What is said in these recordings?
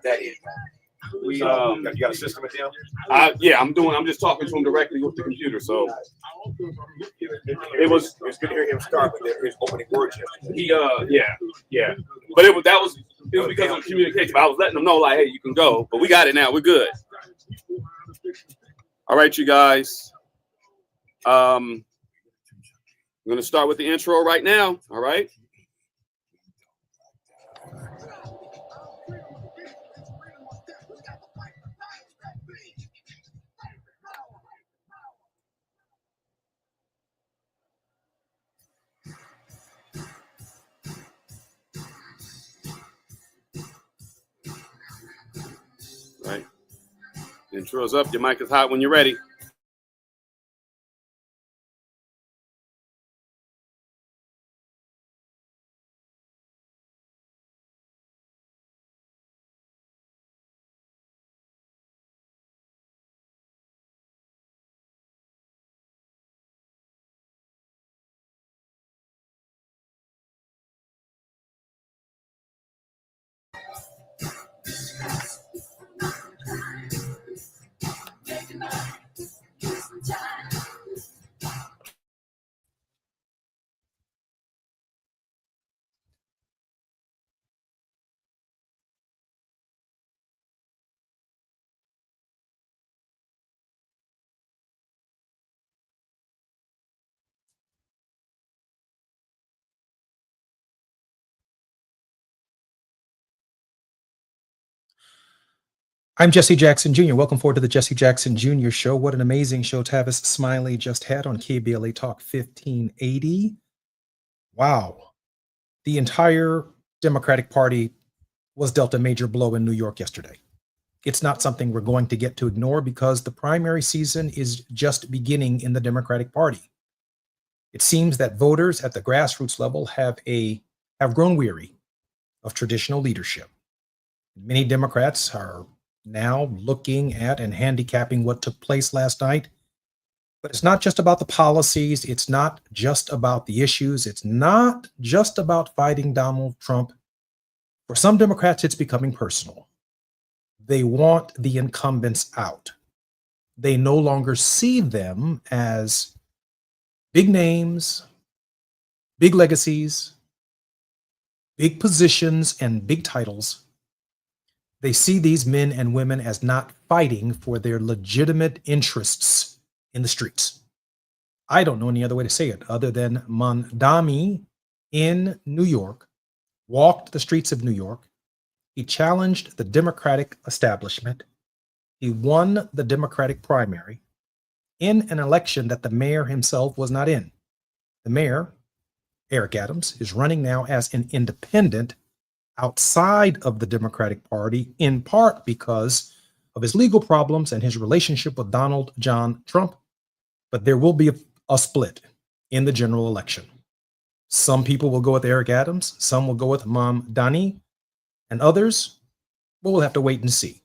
That is. You got a system with them? Yeah, I'm just talking to him directly with the computer. So it's good to hear him start with his opening words yesterday. Yeah. But it was because of communication. I was letting them know, like, hey, you can go, but we got it now. We're good. All right, you guys. I'm gonna start with the intro right now. All right. Right. Intro's up. Your mic is hot when you're ready. I'm Jesse Jackson Jr. Welcome forward to the Jesse Jackson Jr. Show. What an amazing show Tavis Smiley just had on KBLA Talk 1580. Wow. The entire Democratic Party was dealt a major blow in New York yesterday. It's not something we're going to get to ignore because the primary season is just beginning in the Democratic Party. It seems that voters at the grassroots level have grown weary of traditional leadership. Many Democrats are now looking at and handicapping what took place last night. But it's not just about the policies. It's not just about the issues. It's not just about fighting Donald Trump. For some Democrats, it's becoming personal. They want the incumbents out. They no longer see them as big names, big legacies, big positions, and big titles. They see these men and women as not fighting for their legitimate interests in the streets. I don't know any other way to say it other than Mamdani in New York walked the streets of New York. He challenged the Democratic establishment. He won the Democratic primary in an election that the mayor himself was not in. The mayor, Eric Adams, is running now as an independent outside of the Democratic Party, in part because of his legal problems and his relationship with Donald John Trump. But there will be a split in the general election. Some people will go with Eric Adams, some will go with Mamdani, and others, we'll have to wait and see.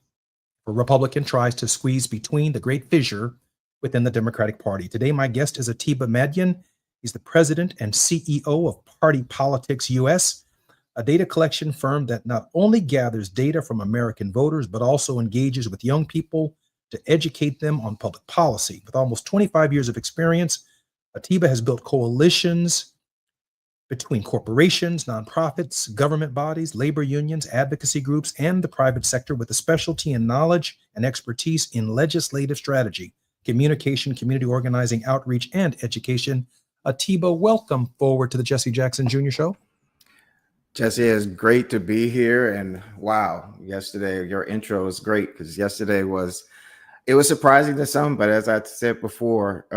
A Republican tries to squeeze between the great fissure within the Democratic Party. Today, my guest is Atiba Madian. He's the president and CEO of Party Politics US, a data collection firm that not only gathers data from American voters, but also engages with young people to educate them on public policy. With almost 25 years of experience, Atiba has built coalitions between corporations, nonprofits, government bodies, labor unions, advocacy groups, and the private sector with a specialty in knowledge and expertise in legislative strategy, communication, community organizing, outreach, and education. Atiba, welcome forward to the Jesse Jackson Jr. Show. Jesse, it's great to be here. And wow, yesterday, your intro was great because yesterday was surprising to some, but as I said before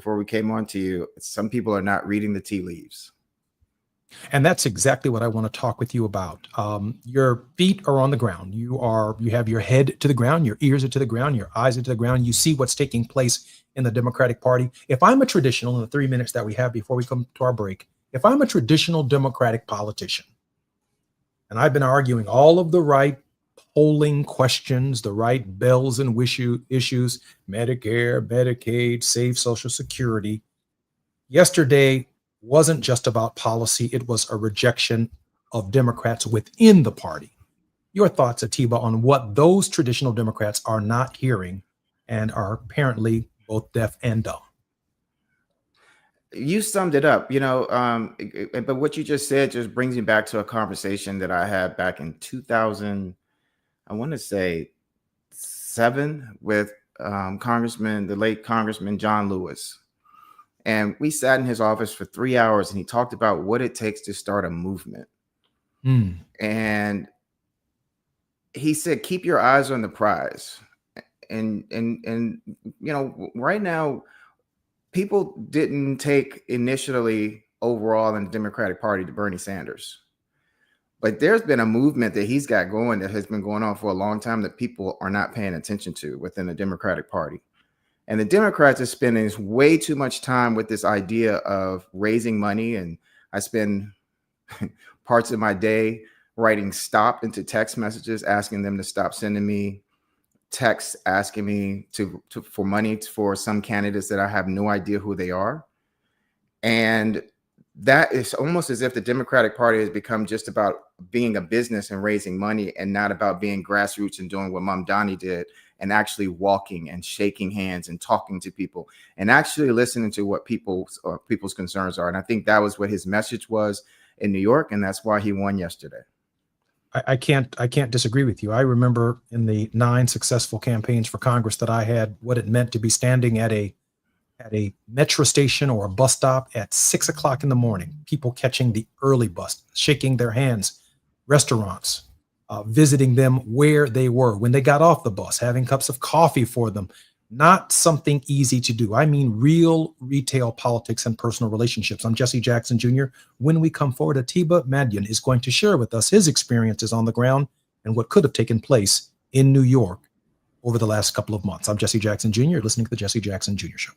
we came on to you, some people are not reading the tea leaves. And that's exactly what I want to talk with you about. Your feet are on the ground. You have your head to the ground, your ears are to the ground, your eyes are to the ground. You see what's taking place in the Democratic Party. If I'm a traditional, in the 3 minutes that we have before we come to our break, if I'm a traditional Democratic politician, and I've been arguing all of the right polling questions, the right bells and issues, Medicare, Medicaid, Save Social Security. Yesterday wasn't just about policy. It was a rejection of Democrats within the party. Your thoughts, Atiba, on what those traditional Democrats are not hearing and are apparently both deaf and dumb. You summed it up, but what you just said just brings me back to a conversation that I had back in 2000, I want to say 7, with the late Congressman John Lewis. And we sat in his office for 3 hours and he talked about what it takes to start a movement. Mm. And he said, keep your eyes on the prize. And right now, people didn't take initially overall in the Democratic Party to Bernie Sanders. But there's been a movement that he's got going that has been going on for a long time that people are not paying attention to within the Democratic Party. And the Democrats are spending way too much time with this idea of raising money. And I spend parts of my day writing stop into text messages, asking them to stop sending me texts, asking me for money for some candidates that I have no idea who they are. And that is almost as if the Democratic Party has become just about being a business and raising money and not about being grassroots and doing what Mamdani did and actually walking and shaking hands and talking to people and actually listening to what people's concerns are. And I think that was what his message was in New York. And that's why he won yesterday. I can't disagree with you. I remember in the 9 successful campaigns for Congress that I had, what it meant to be standing at a metro station or a bus stop at 6 o'clock in the morning, people catching the early bus, shaking their hands, restaurants, visiting them where they were when they got off the bus, having cups of coffee for them. Not something easy to do. I mean, real retail politics and personal relationships. I'm Jesse Jackson Jr. When we come forward, Atiba Madian is going to share with us his experiences on the ground and what could have taken place in New York over the last couple of months. I'm Jesse Jackson Jr. Listening to the Jesse Jackson Jr. Show.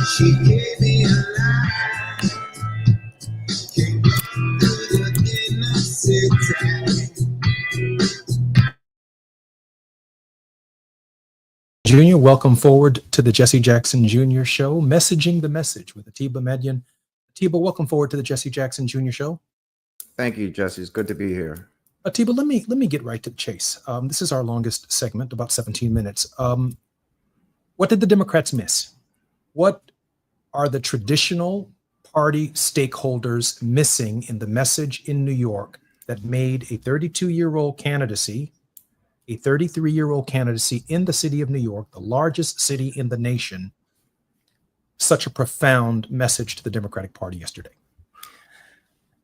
She gave me a lie. Came through again, I said Junior, welcome forward to the Jesse Jackson Jr. Show, Messaging the Message with Atiba Median. Atiba, welcome forward to the Jesse Jackson Jr. Show. Thank you, Jesse. It's good to be here. Atiba, let me get right to the chase. This is our longest segment, about 17 minutes. What did the Democrats miss? What are the traditional party stakeholders missing in the message in New York that made a 32-year-old candidacy, a 33-year-old candidacy in the city of New York, the largest city in the nation, such a profound message to the Democratic Party yesterday?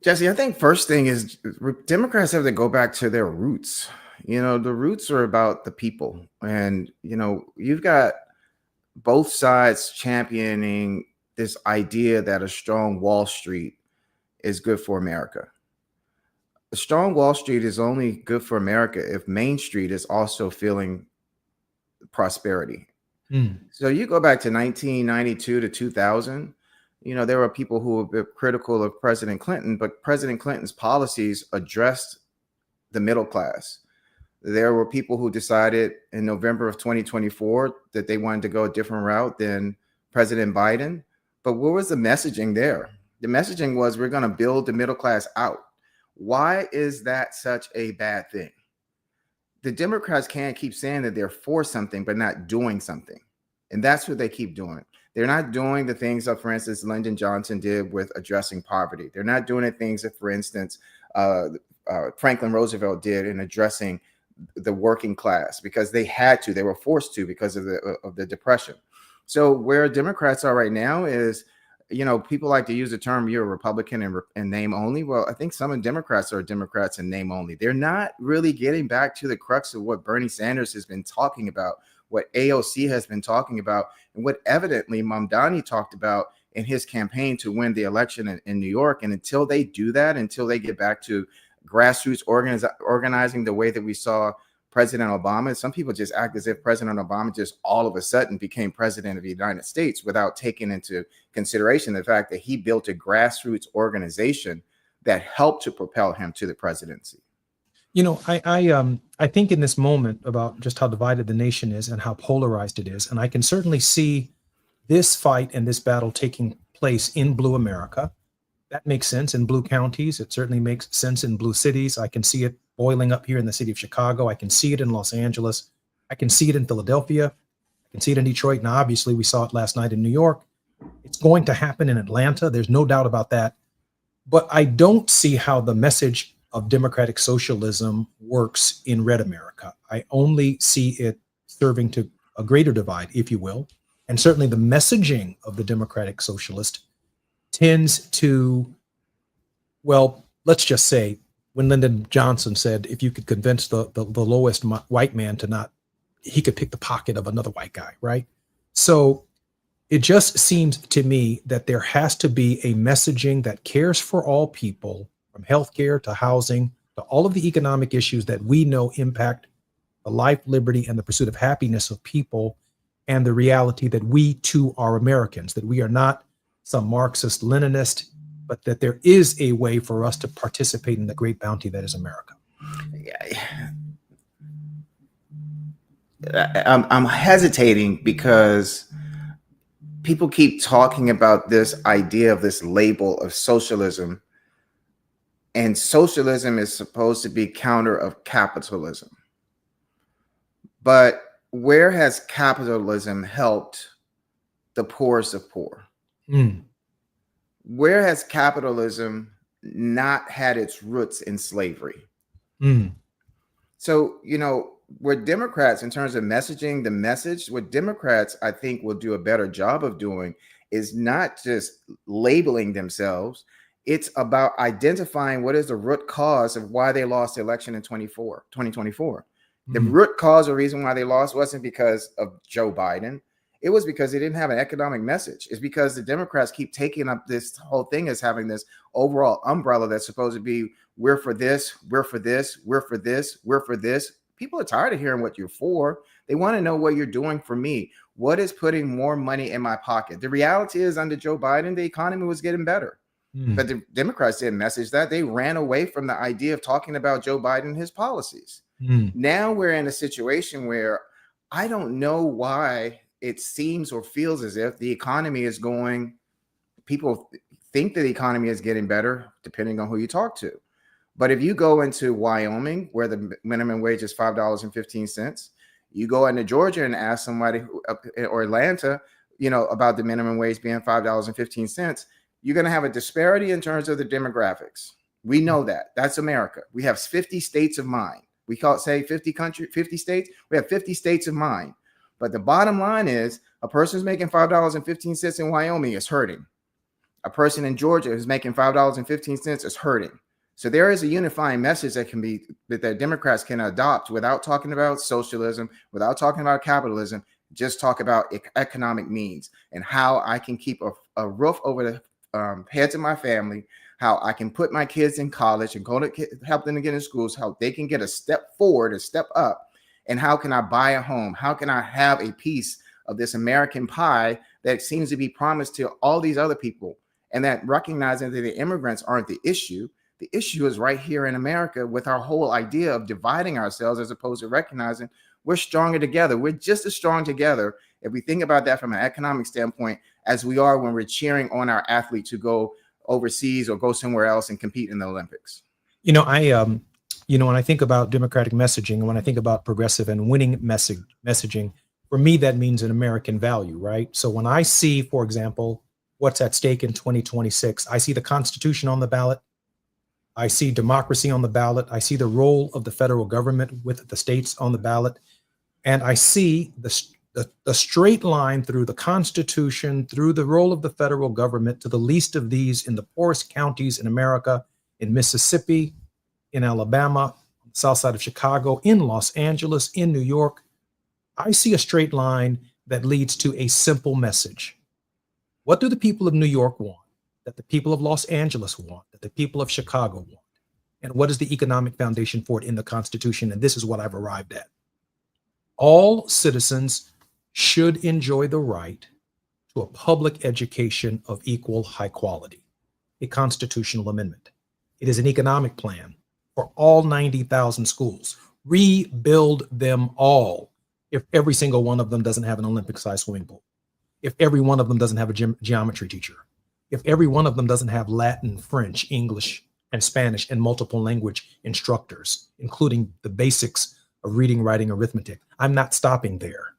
Jesse, I think first thing is Democrats have to go back to their roots. You know, the roots are about the people. And, you know, you've got both sides championing this idea that a strong Wall Street is good for America. A strong Wall Street is only good for America if Main Street is also feeling prosperity. So you go back to 1992 to 2000, you know, there were people who were critical of President Clinton, but President Clinton's policies addressed the middle class. There were people who decided in November of 2024 that they wanted to go a different route than President Biden. But what was the messaging there? The messaging was, we're going to build the middle class out. Why is that such a bad thing? The Democrats can't keep saying that they're for something, but not doing something. And that's what they keep doing. They're not doing the things that, for instance, Lyndon Johnson did with addressing poverty. They're not doing the things that, for instance, Franklin Roosevelt did in addressing the working class, because they had to, they were forced to because of the Depression. So where Democrats are right now is, you know, people like to use the term you're a Republican and name only. Well, I think some of Democrats are Democrats and name only. They're not really getting back to the crux of what Bernie Sanders has been talking about, what AOC has been talking about, and what evidently Mamdani talked about in his campaign to win the election in New York. And until they do that, until they get back to grassroots organizing the way that we saw President Obama, some people just act as if President Obama just all of a sudden became president of the United States without taking into consideration the fact that he built a grassroots organization that helped to propel him to the presidency. You know, I think in this moment about just how divided the nation is and how polarized it is, and I can certainly see this fight and this battle taking place in Blue America. That makes sense in blue counties. It certainly makes sense in blue cities. I can see it boiling up here in the city of Chicago. I can see it in Los Angeles. I can see it in Philadelphia. I can see it in Detroit. Now, obviously, we saw it last night in New York. It's going to happen in Atlanta. There's no doubt about that. But I don't see how the message of democratic socialism works in red America. I only see it serving to a greater divide, if you will. And certainly the messaging of the democratic socialist tends to, well, let's just say when Lyndon Johnson said, if you could convince the lowest white man to not, he could pick the pocket of another white guy, right? So it just seems to me that there has to be a messaging that cares for all people, from healthcare to housing to all of the economic issues that we know impact the life, liberty, and the pursuit of happiness of people, and the reality that we too are Americans, that we are not some Marxist Leninist, but that there is a way for us to participate in the great bounty that is America. I'm hesitating because people keep talking about this idea of this label of socialism, and socialism is supposed to be counter of capitalism. But where has capitalism helped the poorest of poor? Where has capitalism not had its roots in slavery? So, you know, where Democrats, in terms of messaging the message, what Democrats, I think, will do a better job of doing is not just labeling themselves. It's about identifying what is the root cause of why they lost the election in 2024. The root cause or reason why they lost wasn't because of Joe Biden. It was because they didn't have an economic message. It's because the Democrats keep taking up this whole thing as having this overall umbrella that's supposed to be, we're for this, we're for this, we're for this, we're for this. people are tired of hearing what you're for. They want to know what you're doing for me. What is putting more money in my pocket? The reality is, under Joe Biden, the economy was getting better. But the Democrats didn't message that. They ran away from the idea of talking about Joe Biden and his policies. Now we're in a situation where I don't know why it seems or feels as if the economy is going, people think that the economy is getting better, depending on who you talk to. But if you go into Wyoming, where the minimum wage is $5.15, you go into Georgia and ask somebody or Atlanta, about the minimum wage being $5.15, you're going to have a disparity in terms of the demographics. We know that. That's America. We have 50 states of mind. We say 50 states. We have 50 states of mind. But the bottom line is, a person's making $5.15 in Wyoming is hurting. A person in Georgia who's making $5.15 is hurting. So there is a unifying message that Democrats can adopt without talking about socialism, without talking about capitalism. Just talk about economic means and how I can keep a roof over the heads of my family, how I can put my kids in college and help them to get in schools, how they can get a step forward, a step up, and how can I buy a home? How can I have a piece of this American pie that seems to be promised to all these other people? And that recognizing that the immigrants aren't the issue. The issue is right here in America with our whole idea of dividing ourselves, as opposed to recognizing we're stronger together. We're just as strong together, if we think about that from an economic standpoint, as we are when we're cheering on our athletes to go overseas or go somewhere else and compete in the Olympics. When I think about democratic messaging, and when I think about progressive and winning messaging, for me, that means an American value, right? So when I see, for example, what's at stake in 2026, I see the Constitution on the ballot. I see democracy on the ballot. I see the role of the federal government with the states on the ballot. And I see the straight line through the Constitution, through the role of the federal government to the least of these in the poorest counties in America, in Mississippi, in Alabama, south side of Chicago, in Los Angeles, in New York. I see a straight line that leads to a simple message. What do the people of New York want? That the people of Los Angeles want? That the people of Chicago want? And what is the economic foundation for it in the Constitution? And this is what I've arrived at. All citizens should enjoy the right to a public education of equal high quality, a constitutional amendment. It is an economic plan for all 90,000 schools. Rebuild them all. If every single one of them doesn't have an Olympic-sized swimming pool, if every one of them doesn't have a geometry teacher, if every one of them doesn't have Latin, French, English, and Spanish and multiple language instructors, including the basics of reading, writing, arithmetic. I'm not stopping there.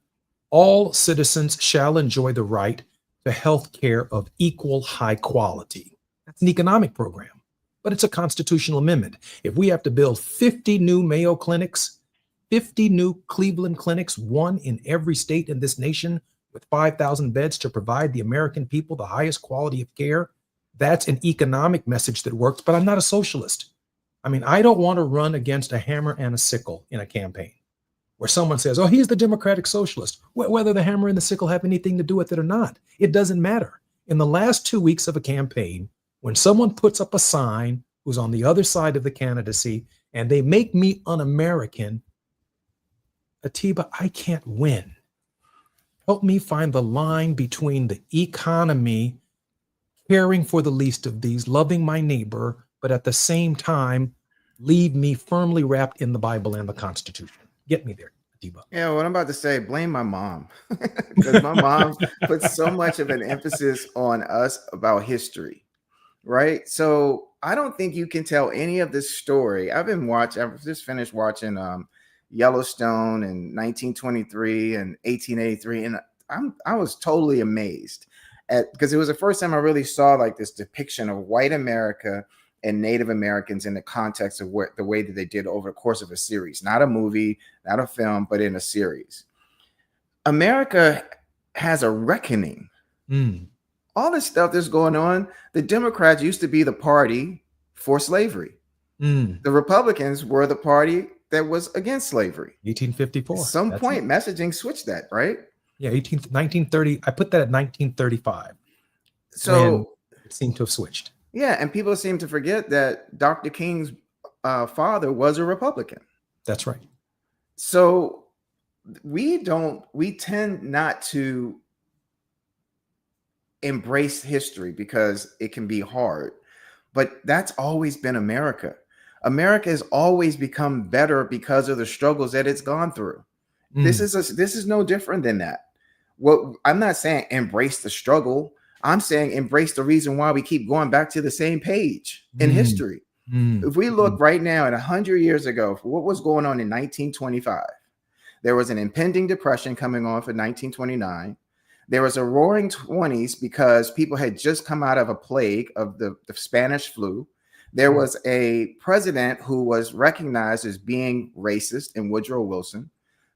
All citizens shall enjoy the right to health care of equal high quality. That's an economic program, but it's a constitutional amendment. If we have to build 50 new Mayo clinics, 50 new Cleveland clinics, one in every state in this nation with 5,000 beds to provide the American people the highest quality of care, that's an economic message that works, but I'm not a socialist. I mean, I don't want to run against a hammer and a sickle in a campaign where someone says, oh, he's the democratic socialist. Whether the hammer and the sickle have anything to do with it or not, it doesn't matter. In the last 2 weeks of a campaign, when someone puts up a sign who's on the other side of the candidacy and they make me un-American, Atiba, I can't win. Help me find the line between the economy, caring for the least of these, loving my neighbor, but at the same time, leave me firmly wrapped in the Bible and the Constitution. Get me there, Atiba. Yeah, what I'm about to say, blame my mom. Because my mom puts so much of an emphasis on us about history, right? So I don't think you can tell any of this story. I've just finished watching Yellowstone in 1923 and 1883, and I was totally amazed because it was the first time I really saw like this depiction of white America and Native Americans in the context of the way that they did over the course of a series, not a movie, not a film, but in a series. America has a reckoning. All this stuff that's going on, the Democrats used to be the party for slavery. The Republicans were the party that was against slavery. 1854. At some point, messaging switched that, right? Yeah, 1930. I put that at 1935. So it seemed to have switched. Yeah, and people seem to forget that Dr. King's father was a Republican. That's right. So we tend not to embrace history because it can be hard, but that's always been America. America has always become better because of the struggles that it's gone through. This is no different than that. What I'm not saying embrace the struggle. I'm saying embrace the reason why we keep going back to the same page in history. If we look right now at 100 years ago, for what was going on in 1925, there was an impending depression coming on for 1929. There was a roaring 20s because people had just come out of a plague of the Spanish flu. There was a president who was recognized as being racist in Woodrow Wilson.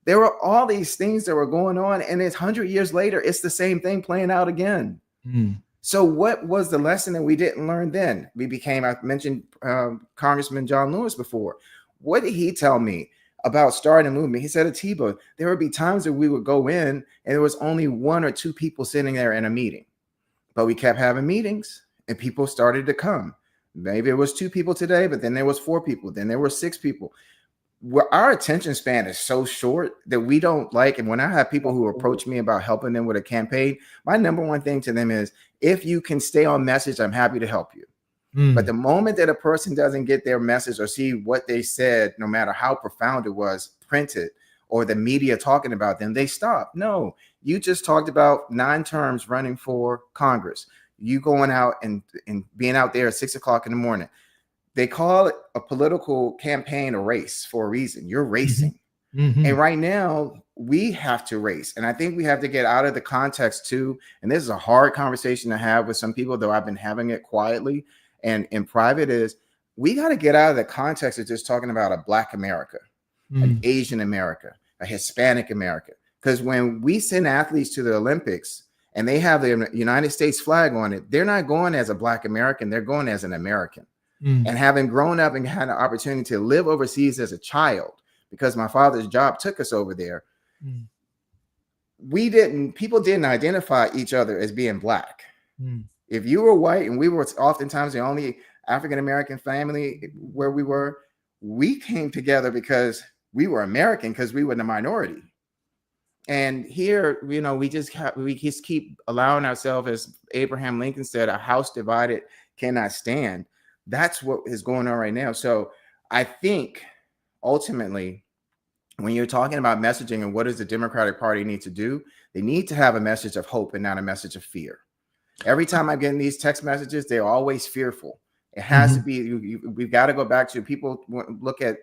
There were all these things that were going on, and it's 100 years later, it's the same thing playing out again. So what was the lesson that we didn't learn then? I mentioned Congressman John Lewis before. What did he tell me about starting a movement? He said, Atiba, there would be times that we would go in and there was only 1 or 2 people sitting there in a meeting, but we kept having meetings and people started to come. Maybe it was 2 people today, but then there was 4 people. Then there were 6 people. Where our attention span is so short that we don't like. And when I have people who approach me about helping them with a campaign, my number one thing to them is, if you can stay on message, I'm happy to help you. But the moment that a person doesn't get their message or see what they said, no matter how profound it was, printed, or the media talking about them, they stop. No, you just talked about 9 terms running for Congress. You going out and being out there at 6 o'clock in the morning. They call it a political campaign a race for a reason. You're racing. And right now we have to race. And I think we have to get out of the context too. And this is a hard conversation to have with some people, though I've been having it quietly and in private, is we got to get out of the context of just talking about a Black America, an Asian America, a Hispanic America. Because when we send athletes to the Olympics and they have the United States flag on it, they're not going as a Black American, they're going as an American. And having grown up and had an opportunity to live overseas as a child, because my father's job took us over there, people didn't identify each other as being Black. If you were white, and we were oftentimes the only African-American family where we came together because we were American, because we were the minority. And here, we just keep allowing ourselves, as Abraham Lincoln said, a house divided cannot stand. That's what is going on right now. So I think ultimately, when you're talking about messaging and what does the Democratic Party need to do, they need to have a message of hope and not a message of fear. Every time I'm getting these text messages, they're always fearful. It has to be, we've got to go back to, people look at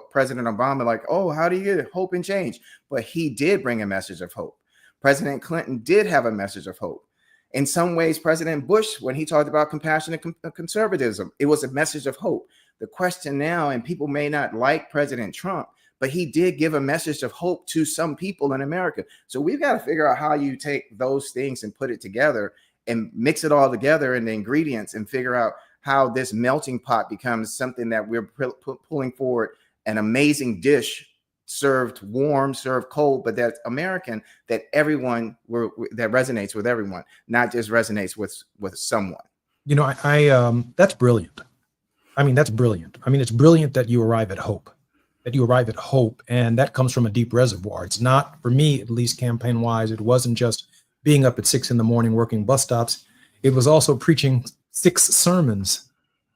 President Obama like, oh, how do you get hope and change? But he did bring a message of hope. President Clinton did have a message of hope. In some ways, President Bush, when he talked about compassionate conservatism, it was a message of hope. The question now, and people may not like President Trump, but he did give a message of hope to some people in America. So we've got to figure out how you take those things and put it together and mix it all together in the ingredients and figure out how this melting pot becomes something that we're pulling forward, an amazing dish, served warm, served cold, but that's American, that that resonates with everyone, not just resonates with someone. I that's brilliant. I mean, that's brilliant. I mean, it's brilliant that you arrive at hope, and that comes from a deep reservoir. It's not, for me, at least campaign wise, it wasn't just being up at 6 a.m. working bus stops. It was also preaching 6 sermons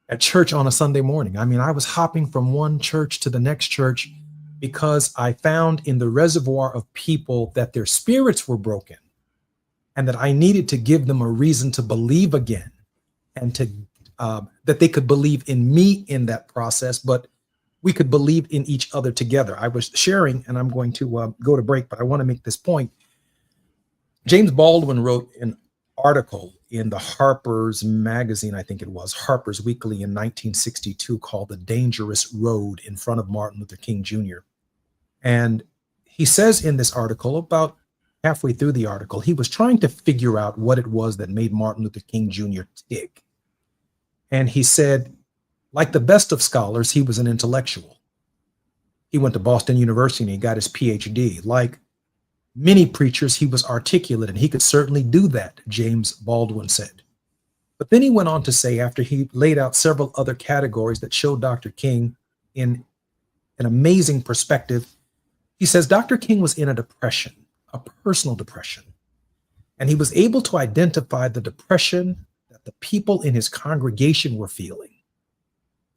at church on a Sunday morning. I mean, I was hopping from one church to the next church because I found in the reservoir of people that their spirits were broken and that I needed to give them a reason to believe again, and to that they could believe in me in that process, but we could believe in each other together. I was sharing, and I'm going to go to break, but I want to make this point. James Baldwin wrote an article in the Harper's magazine, I think it was, Harper's Weekly in 1962, called The Dangerous Road, in front of Martin Luther King Jr. And he says in this article, about halfway through the article, he was trying to figure out what it was that made Martin Luther King Jr. tick. And he said, like the best of scholars, he was an intellectual. He went to Boston University and he got his PhD. Like many preachers, he was articulate, and he could certainly do that, James Baldwin said. But then he went on to say, after he laid out several other categories that showed Dr. King in an amazing perspective, He says Dr. King was in a depression, a personal depression, and he was able to identify the depression that the people in his congregation were feeling.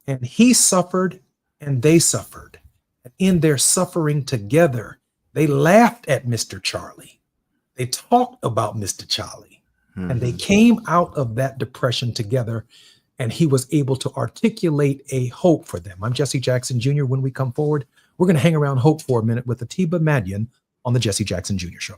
And he suffered and they suffered. And in their suffering together, they laughed at Mr. Charlie. They talked about Mr. Charlie. And they came out of that depression together, and he was able to articulate a hope for them. I'm Jesse Jackson Jr. When we come forward, we're going to hang around hope for a minute with Atiba Madian on the Jesse Jackson Jr. Show.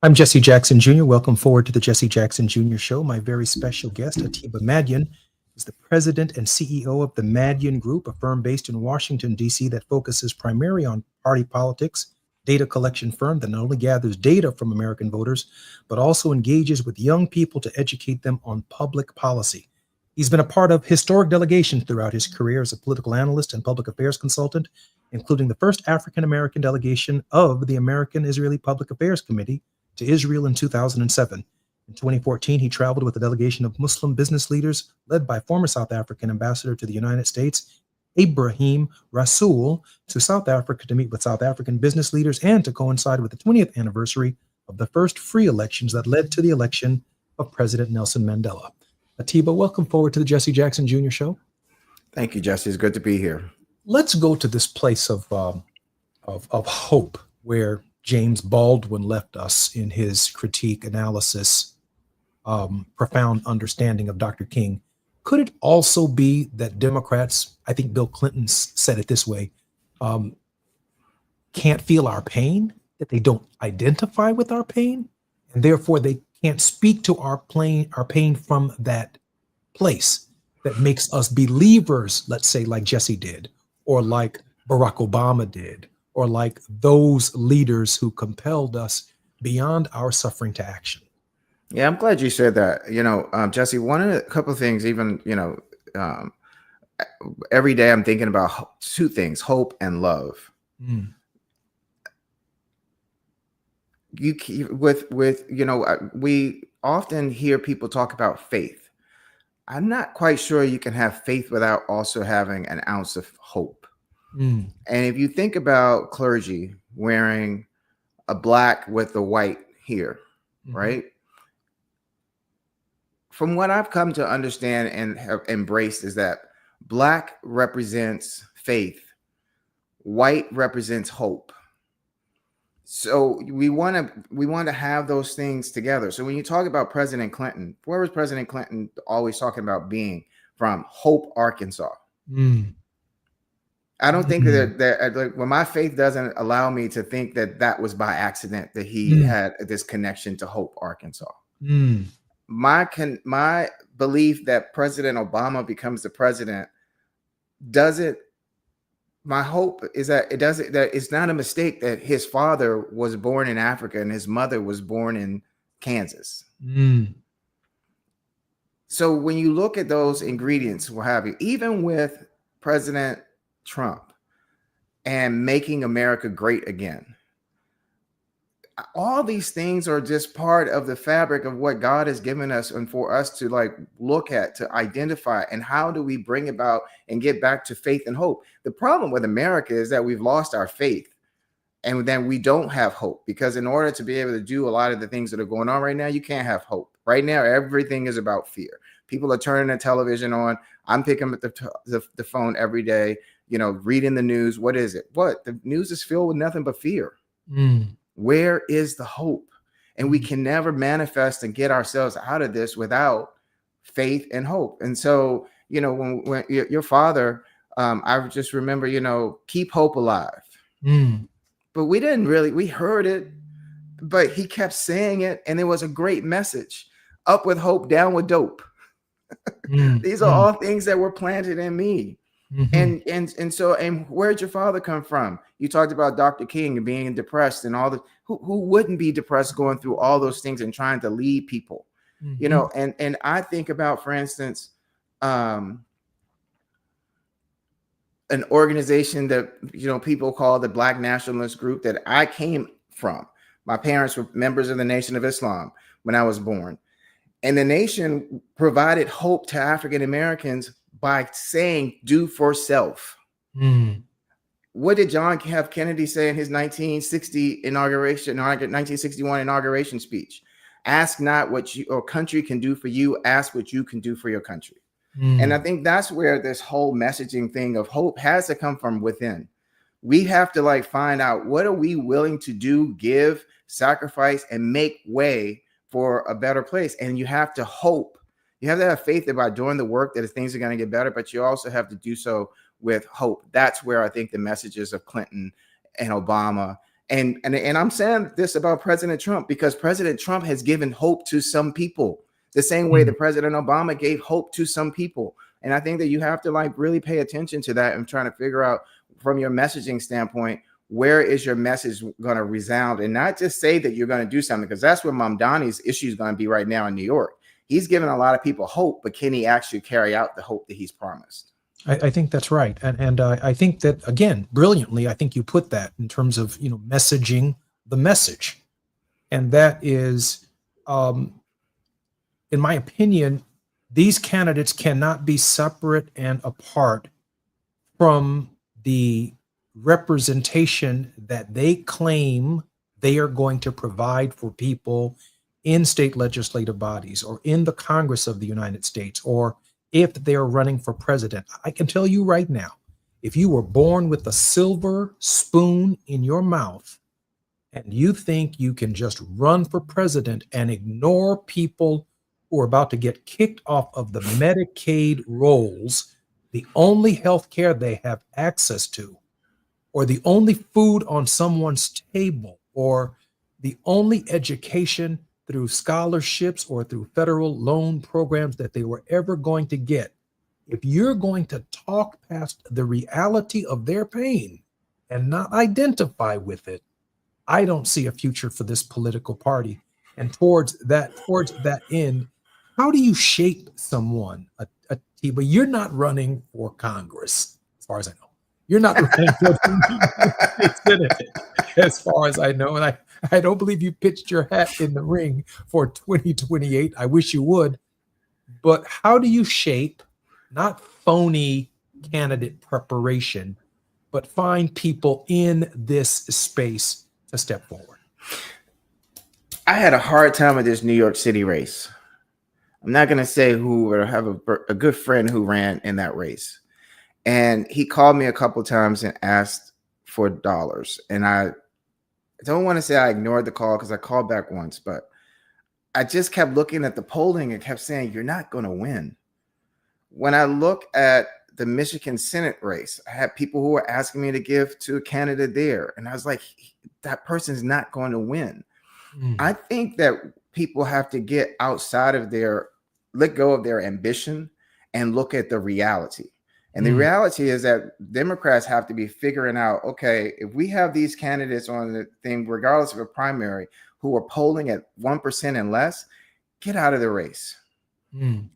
I'm Jesse Jackson Jr. Welcome forward to the Jesse Jackson Jr. Show. My very special guest, Atiba Madian, is the president and CEO of the Madian Group, a firm based in Washington, D.C. that focuses primarily on party politics, data collection firm that not only gathers data from American voters, but also engages with young people to educate them on public policy. He's been a part of historic delegations throughout his career as a political analyst and public affairs consultant, including the first African-American delegation of the American-Israeli Public Affairs Committee to Israel in 2007. In 2014, he traveled with a delegation of Muslim business leaders led by former South African ambassador to the United States, Ibrahim Rasool, to South Africa to meet with South African business leaders and to coincide with the 20th anniversary of the first free elections that led to the election of President Nelson Mandela. Atiba, welcome forward to the Jesse Jackson Jr. Show. Thank you, Jesse. It's good to be here. Let's go to this place of hope where James Baldwin left us in his critique, analysis, profound understanding of Dr. King. Could it also be that Democrats, I think Bill Clinton said it this way, can't feel our pain, that they don't identify with our pain, and therefore they can't speak to our pain from that place that makes us believers, let's say like Jesse did, or like Barack Obama did, or like those leaders who compelled us beyond our suffering to action? Yeah, I'm glad you said that. Jesse, a couple of things, even, every day I'm thinking about two things, hope and love. Mm. We often hear people talk about faith. I'm not quite sure you can have faith without also having an ounce of hope. Mm. And if you think about clergy wearing a black with the white here, Mhm. right? From what I've come to understand and have embraced is that black represents faith, white represents hope. So we want to have those things together. So when you talk about President Clinton, where was President Clinton always talking about being from? Hope, Arkansas. Mm. I don't think that like, when my faith doesn't allow me to think that was by accident that he had this connection to Hope, Arkansas. Mm. My belief that President Obama becomes the president doesn't. My hope is that that it's not a mistake that his father was born in Africa and his mother was born in Kansas. Mm. So when you look at those ingredients, what have you, even with President Trump and making America great again, all these things are just part of the fabric of what God has given us and for us to like look at, to identify, and how do we bring about and get back to faith and hope. The problem with America is that we've lost our faith and then we don't have hope, because in order to be able to do a lot of the things that are going on right now, you can't have hope. Right now, everything is about fear. People are turning the television on. I'm picking up the phone every day, reading the news. What is it? The news is filled with nothing but fear. Mm. Where is the hope? And we can never manifest and get ourselves out of this without faith and hope. And so, when your father, I just remember, keep hope alive. Mm. But we heard it, but he kept saying it. And it was a great message. Up with hope, down with dope. Mm. These are all things that were planted in me. Mm-hmm. And so where'd your father come from? You talked about Dr. King and being depressed and all the who wouldn't be depressed going through all those things and trying to lead people, and I think about, for instance, an organization that people call the Black Nationalist Group that I came from. My parents were members of the Nation of Islam when I was born, and the nation provided hope to African Americans by saying, do for self. Mm. What did John F. Kennedy say in his 1961 inauguration speech? Ask not what your country can do for you, ask what you can do for your country. Mm. And I think that's where this whole messaging thing of hope has to come from within. We have to find out, what are we willing to do, give, sacrifice, and make way for a better place. And you have to hope. You have to have faith about doing the work that things are going to get better, but you also have to do so with hope. That's where I think the messages of Clinton and Obama And I'm saying this about President Trump because President Trump has given hope to some people the same way that President Obama gave hope to some people. And I think that you have to like really pay attention to that and trying to figure out from your messaging standpoint, where is your message going to resound, and not just say that you're going to do something, because that's where Mamdani's issue is going to be right now in New York. He's giving a lot of people hope, but can he actually carry out the hope that he's promised? I think that's right, and I think that, again, brilliantly, I think you put that in terms of messaging the message, and that is, in my opinion, these candidates cannot be separate and apart from the representation that they claim they are going to provide for people in state legislative bodies or in the Congress of the United States, or if they're running for president. I can tell you right now, if you were born with a silver spoon in your mouth and you think you can just run for president and ignore people who are about to get kicked off of the Medicaid rolls, the only health care they have access to, or the only food on someone's table, or the only education through scholarships or through federal loan programs that they were ever going to get, if you're going to talk past the reality of their pain and not identify with it, I don't see a future for this political party. And towards that end, how do you shape someone? But you're not running for Congress, as far as I know. You're not running for the Senate, as far as I know. And I don't believe you pitched your hat in the ring for 2028. I wish you would. But how do you shape not phony candidate preparation, but find people in this space to step forward? I had a hard time with this New York City race. I'm not going to say who, but I have a good friend who ran in that race. And he called me a couple times and asked for dollars. And I don't want to say I ignored the call because I called back once, but I just kept looking at the polling and kept saying, you're not going to win. When I look at the Michigan Senate race, I had people who were asking me to give to a candidate there. And I was like, that person's not going to win. I think that people have to get outside of let go of their ambition and look at the reality. And the reality is that Democrats have to be figuring out, okay, if we have these candidates on the thing, regardless of a primary, who are polling at 1% and less, get out of the race.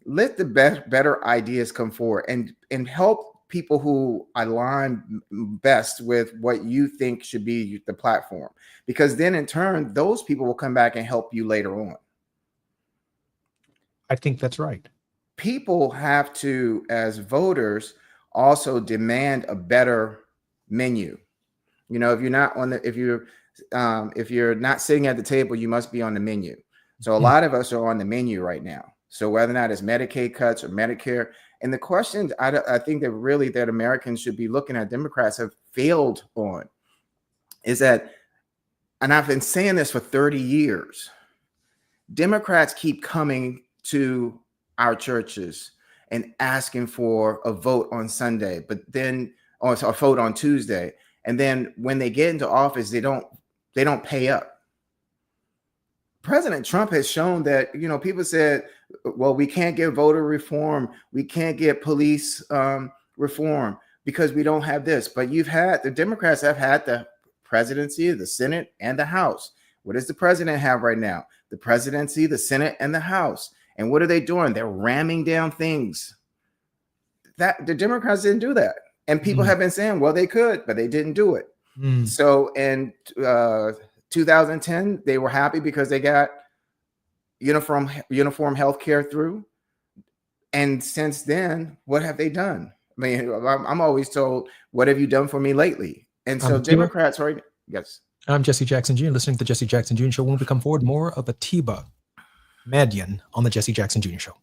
Let the better ideas come forward and help people who align best with what you think should be the platform. Because then in turn, those people will come back and help you later on. I think that's right. People have to, as voters, also demand a better menu. If you're not if you're not sitting at the table, you must be on the menu. So a lot of us are on the menu right now. So whether or not it's Medicaid cuts or Medicare, and the questions I think that really that Americans should be looking at Democrats have failed on is that, and I've been saying this for 30 years, Democrats keep coming to our churches and asking for a vote on Sunday, but then or a vote on Tuesday. And then when they get into office, they don't pay up. President Trump has shown that, people said, well, we can't get voter reform. We can't get police reform because we don't have this. But the Democrats have had the presidency, the Senate, and the House. What does the president have right now? The presidency, the Senate, and the House. And what are they doing? They're ramming down things. That the Democrats didn't do that. And people have been saying, well, they could, but they didn't do it. So in 2010, they were happy because they got uniform health care through. And since then, what have they done? I mean, I'm always told, what have you done for me lately? And so Democrats, right? Yes. I'm Jesse Jackson Jr., listening to the Jesse Jackson Jr. Show. When we come forward, more of Atiba Madian on the Jesse Jackson Jr. Show.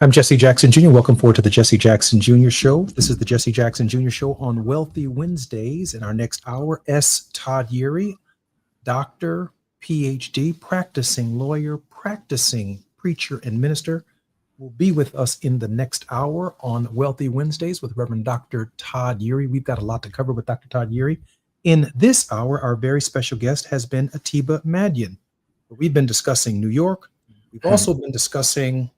I'm Jesse Jackson Jr. Welcome forward to the Jesse Jackson Jr. Show. This is the Jesse Jackson Jr. Show on Wealthy Wednesdays. In our next hour, S. Todd Yeary, doctor, PhD, practicing lawyer, practicing preacher and minister, will be with us in the next hour on Wealthy Wednesdays with Reverend Dr. Todd Yeary. We've got a lot to cover with Dr. Todd Yeary. In this hour, our very special guest has been Atiba Madian. We've been discussing New York. We've also been discussing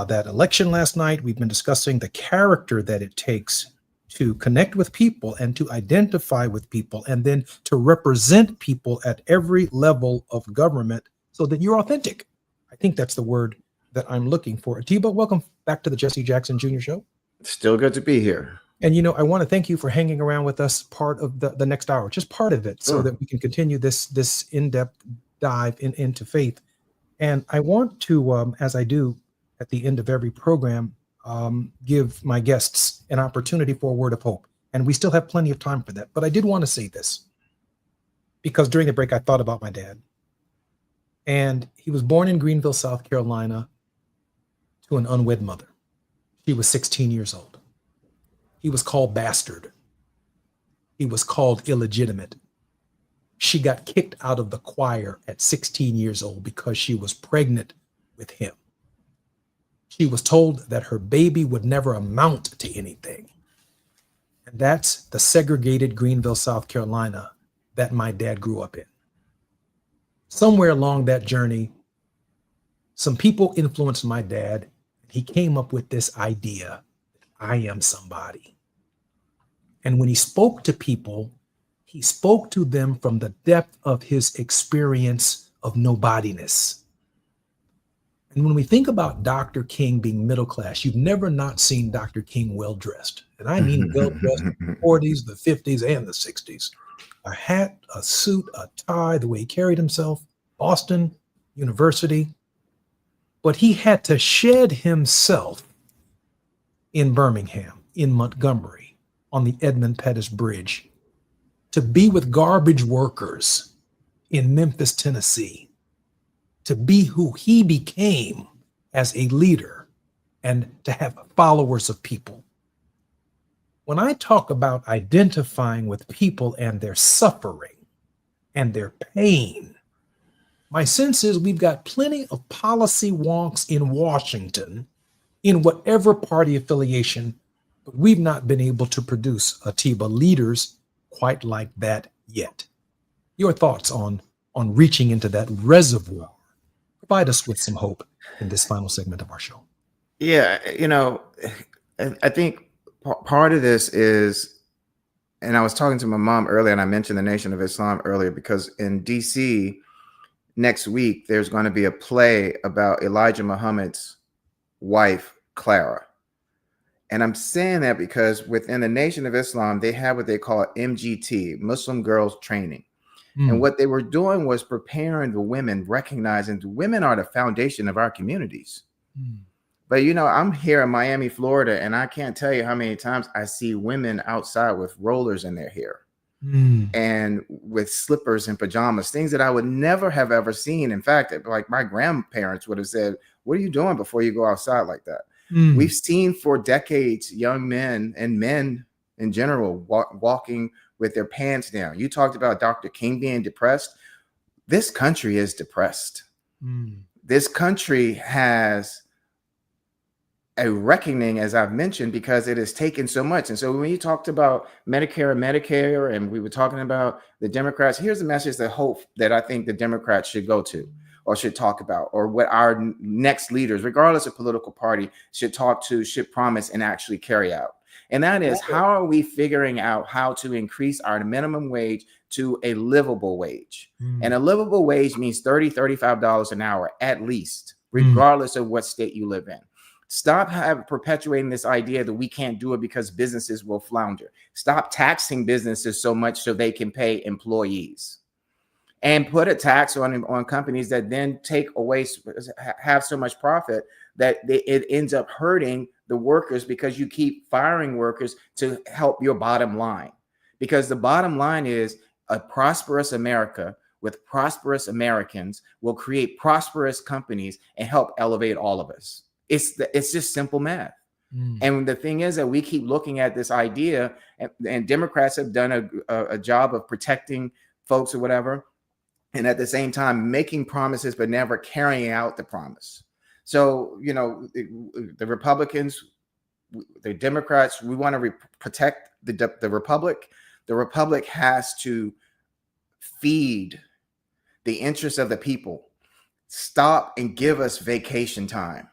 that election last night. We've been discussing the character that it takes to connect with people and to identify with people and then to represent people at every level of government so that you're authentic. I think that's the word that I'm looking for. Atiba, welcome back to the Jesse Jackson Jr. Show. Still good to be here. And, you know, I want to thank you for hanging around with us part of the next hour, just part of it, so that we can continue this in-depth dive into faith. And I want to, as I do at the end of every program, give my guests an opportunity for a word of hope. And we still have plenty of time for that. But I did want to say this, because during the break, I thought about my dad. And he was born in Greenville, South Carolina, to an unwed mother. She was 16 years old. He was called bastard. He was called illegitimate. She got kicked out of the choir at 16 years old because she was pregnant with him. She was told that her baby would never amount to anything. And that's the segregated Greenville, South Carolina that my dad grew up in. Somewhere along that journey, some people influenced my dad. He came up with this idea, I am somebody. And when he spoke to people, he spoke to them from the depth of his experience of nobodiness. And when we think about Dr. King being middle class, you've never not seen Dr. King well-dressed. And I mean well-dressed in the 40s, the 50s, and the 60s. A hat, a suit, a tie, the way he carried himself, Boston University. But he had to shed himself in Birmingham, in Montgomery, on the Edmund Pettus Bridge, to be with garbage workers in Memphis, Tennessee, to be who he became as a leader and to have followers of people. When I talk about identifying with people and their suffering and their pain, my sense is we've got plenty of policy wonks in Washington, in whatever party affiliation, but we've not been able to produce, Atiba, leaders quite like that yet. Your thoughts on reaching into that reservoir? Provide us with some hope in this final segment of our show. Yeah, you know, I think part of this is, and I was talking to my mom earlier, and I mentioned the Nation of Islam earlier, because in DC next week, there's going to be a play about Elijah Muhammad's wife, Clara. And I'm saying that because within the Nation of Islam, they have what they call MGT, Muslim Girls Training. And what they were doing was preparing the women, recognizing the women are the foundation of our communities. But, you know, I'm here in Miami, Florida, and I can't tell you how many times I see women outside with rollers in their hair and with slippers and pajamas, things that I would never have ever seen. In fact, like my grandparents would have said, what are you doing before you go outside like that? We've seen for decades young men and men in general walking with their pants down. You talked about Dr. King being depressed. This country is depressed. This country has a reckoning, as I've mentioned, because it has taken so much. And so when you talked about Medicare, and we were talking about the Democrats, here's the message that I think the Democrats should go to or should talk about, or what our next leaders, regardless of political party, should talk to, should promise and actually carry out. And that is, how are we figuring out how to increase our minimum wage to a livable wage? And a livable wage means $30, $35 an hour at least, regardless of what state you live in. Stop perpetuating this idea that we can't do it because businesses will flounder. Stop taxing businesses so much so they can pay employees. And put a tax on companies that then take away, have so much profit that it ends up hurting the workers, because you keep firing workers to help your bottom line. Because the bottom line is, a prosperous America with prosperous Americans will create prosperous companies and help elevate all of us. It's just simple math. Mm. And the thing is that we keep looking at this idea, and Democrats have done a job of protecting folks or whatever, and at the same time making promises but never carrying out the promise. So, you know, the Republicans, the Democrats, we want to protect the Republic. The Republic has to feed the interests of the people. Stop and give us vacation time.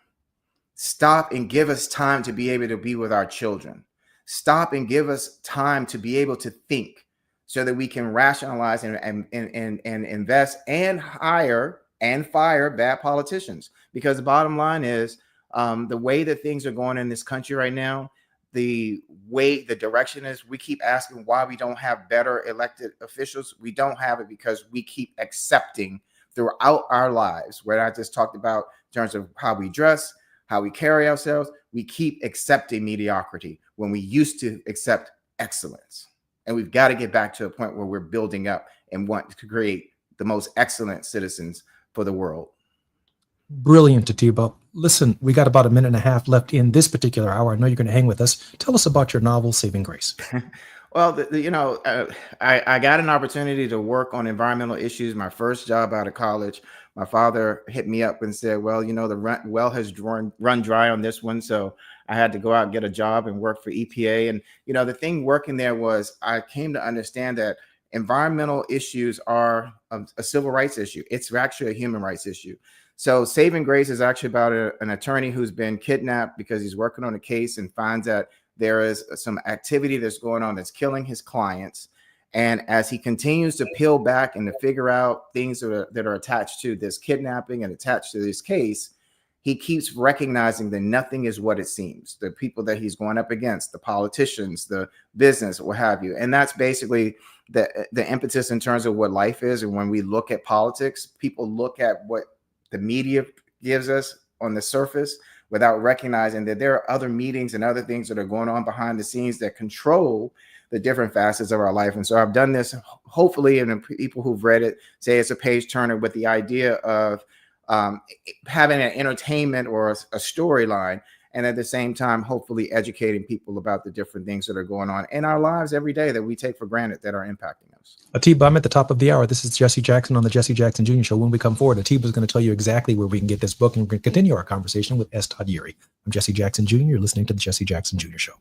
Stop and give us time to be able to be with our children. Stop and give us time to be able to think so that we can rationalize and invest and hire and fire bad politicians. Because the bottom line is the way that things are going in this country right now, the way the direction is, we keep asking why we don't have better elected officials. We don't have it because we keep accepting throughout our lives, where I just talked about in terms of how we dress, how we carry ourselves, we keep accepting mediocrity when we used to accept excellence. And we've got to get back to a point where we're building up and want to create the most excellent citizens for the world. Brilliant, Atiba. Listen, we got about a minute and a half left in this particular hour. I know you're going to hang with us. Tell us about your novel, Saving Grace. Well, I got an opportunity to work on environmental issues. My first job out of college, my father hit me up and said, well, you know, the well has run dry on this one. So I had to go out and get a job and work for EPA. And, you know, the thing working there was I came to understand that environmental issues are a civil rights issue. It's actually a human rights issue. So Saving Grace is actually about an attorney who's been kidnapped because he's working on a case and finds that there is some activity that's going on that's killing his clients. And as he continues to peel back and to figure out things that are attached to this kidnapping and attached to this case, he keeps recognizing that nothing is what it seems. The people that he's going up against, the politicians, the business, what have you. And that's basically the impetus in terms of what life is. And when we look at politics, people look at what the media gives us on the surface without recognizing that there are other meetings and other things that are going on behind the scenes that control the different facets of our life. And so I've done this, hopefully, and people who've read it say it's a page turner with the idea of having an entertainment or a storyline, and at the same time, hopefully educating people about the different things that are going on in our lives every day that we take for granted that are impacting us. Atiba, I'm at the top of the hour. This is Jesse Jackson on the Jesse Jackson Jr. Show. When we come forward, Atiba is going to tell you exactly where we can get this book, and we're going to continue our conversation with S. Todd Yeary. I'm Jesse Jackson Jr. You're listening to the Jesse Jackson Jr. Show.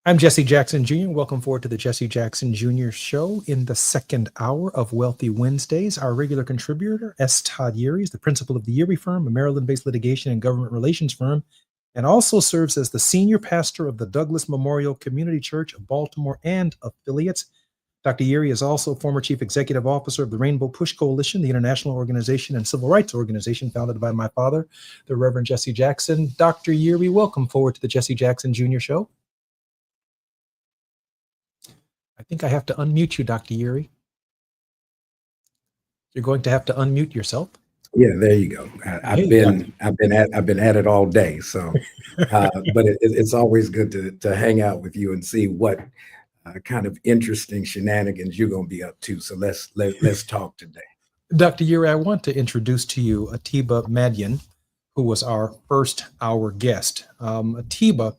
I'm Jesse Jackson Jr. Welcome forward to the Jesse Jackson Jr. Show in the second hour of Wealthy Wednesdays. Our regular contributor, S. Todd Yeary, is the principal of the Yeary Firm, a Maryland-based litigation and government relations firm, and also serves as the senior pastor of the Douglas Memorial Community Church of Baltimore and affiliates. Dr. Yeary is also former chief executive officer of the Rainbow Push Coalition, the international organization and civil rights organization founded by my father, the Reverend Jesse Jackson. Dr. Yeary, welcome forward to the Jesse Jackson Jr. Show. I think I have to unmute you, Dr. Yeary. You're going to have to unmute yourself. Yeah, there you go. I've been at it all day. So, but it's always good to hang out with you and see what kind of interesting shenanigans you're going to be up to. So let's talk today. Dr. Yeary, I want to introduce to you Atiba Madian, who was our first hour guest. Atiba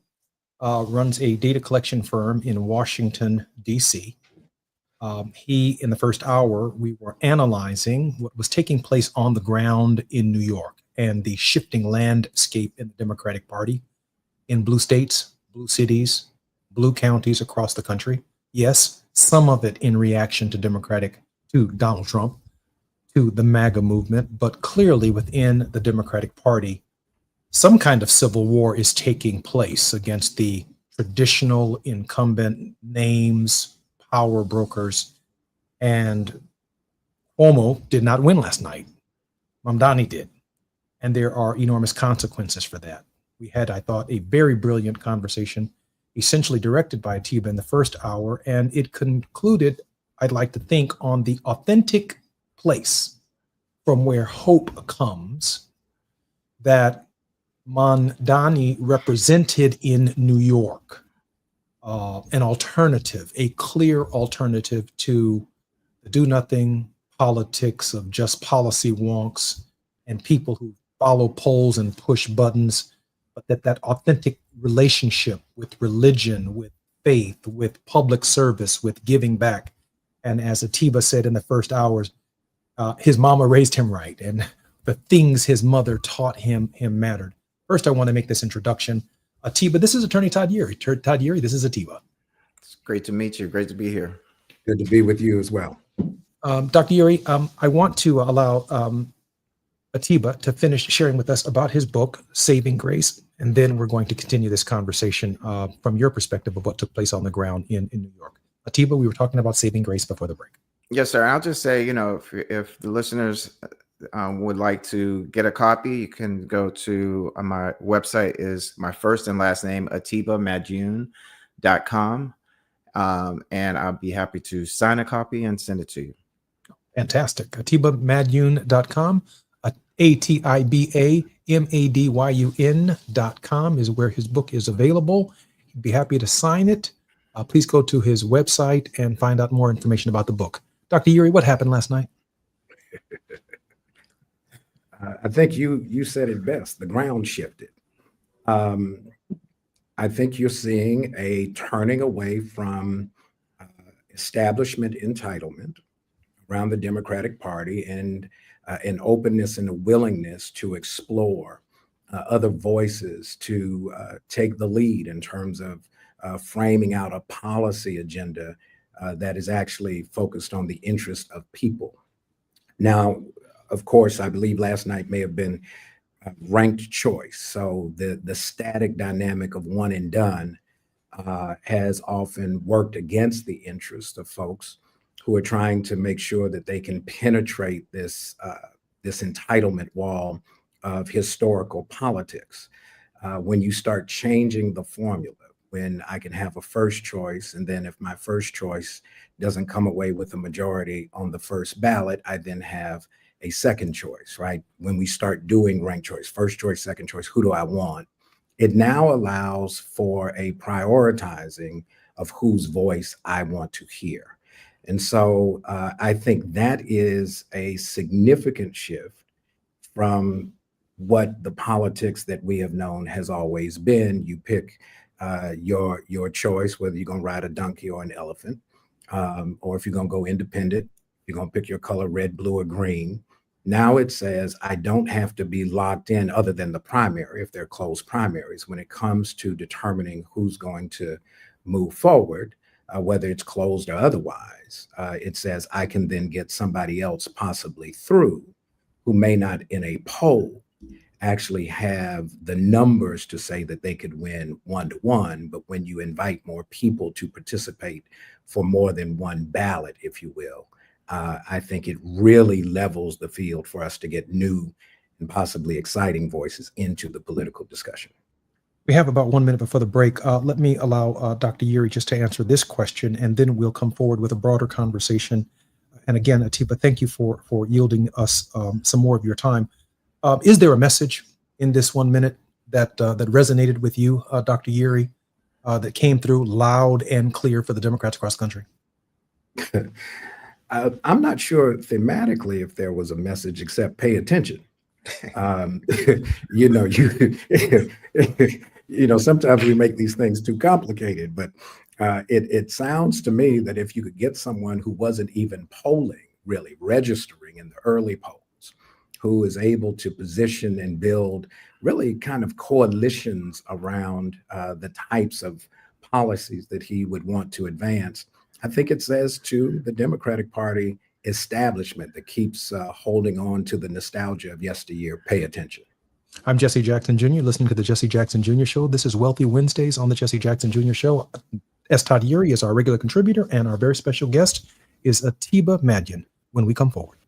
runs a data collection firm in Washington, D.C. In the first hour, we were analyzing what was taking place on the ground in New York and the shifting landscape in the Democratic Party in blue states, blue cities, blue counties across the country. Yes, some of it in reaction to Donald Trump, to the MAGA movement, but clearly within the Democratic Party, some kind of civil war is taking place against the traditional incumbent names, power brokers, and Cuomo did not win last night. Mamdani did. And there are enormous consequences for that. We had, I thought, a very brilliant conversation, essentially directed by Atiba in the first hour, and it concluded, I'd like to think, on the authentic place from where hope comes that Mamdani represented in New York, an alternative, a clear alternative to the do-nothing politics of just policy wonks and people who follow polls and push buttons, but that authentic relationship with religion, with faith, with public service, with giving back. And as Atiba said in the first hours, his mama raised him right, and the things his mother taught him mattered. First, I want to make this introduction. Atiba, this is Attorney Todd Yeary. Todd Yeary, this is Atiba. It's great to meet you. Great to be here. Good to be with you as well. Dr. Yeary, I want to allow Atiba to finish sharing with us about his book, Saving Grace, and then we're going to continue this conversation from your perspective of what took place on the ground in New York. Atiba, we were talking about Saving Grace before the break. Yes, sir. I'll just say, if the listeners would like to get a copy, you can go to my website is my first and last name, AtibaMadjun.com. And I'll be happy to sign a copy and send it to you. Fantastic. AtibaMadjun.com. AtibaMadyun.com is where his book is available. He'd be happy to sign it. Please go to his website and find out more information about the book. Dr. Yeary, what happened last night? I think you said it best. The ground shifted. I think you're seeing a turning away from establishment entitlement around the Democratic Party and an openness and a willingness to explore other voices, to take the lead in terms of framing out a policy agenda that is actually focused on the interest of people. Now, of course, I believe last night may have been ranked choice. So the static dynamic of one and done has often worked against the interest of folks who are trying to make sure that they can penetrate this entitlement wall of historical politics. When you start changing the formula, when I can have a first choice, and then if my first choice doesn't come away with a majority on the first ballot, I then have a second choice, right? When we start doing ranked choice, first choice, second choice, who do I want? It now allows for a prioritizing of whose voice I want to hear. And so I think that is a significant shift from what the politics that we have known has always been. You pick your choice, whether you're going to ride a donkey or an elephant, or if you're going to go independent, you're going to pick your color, red, blue, or green. Now it says I don't have to be locked in other than the primary, if they're closed primaries, when it comes to determining who's going to move forward, whether it's closed or otherwise, it says I can then get somebody else possibly through who may not in a poll actually have the numbers to say that they could win 1-to-1. But when you invite more people to participate for more than one ballot, if you will, I think it really levels the field for us to get new and possibly exciting voices into the political discussion. We have about 1 minute before the break. Let me allow Dr. Yuri just to answer this question, and then we'll come forward with a broader conversation. And again, Atiba, thank you for yielding us some more of your time. Is there a message in this 1 minute that resonated with you, Dr. Yuri, that came through loud and clear for the Democrats across the country? I'm not sure thematically if there was a message except pay attention. You know, sometimes we make these things too complicated, but it sounds to me that if you could get someone who wasn't even polling, really registering in the early polls, who is able to position and build really kind of coalitions around the types of policies that he would want to advance, I think it says to the Democratic Party establishment that keeps holding on to the nostalgia of yesteryear, pay attention. I'm Jesse Jackson Jr., listening to the Jesse Jackson Jr. Show. This is Wealthy Wednesdays on the Jesse Jackson Jr. Show. S. Todd Yuri is our regular contributor, and our very special guest is Atiba Madian when we come forward.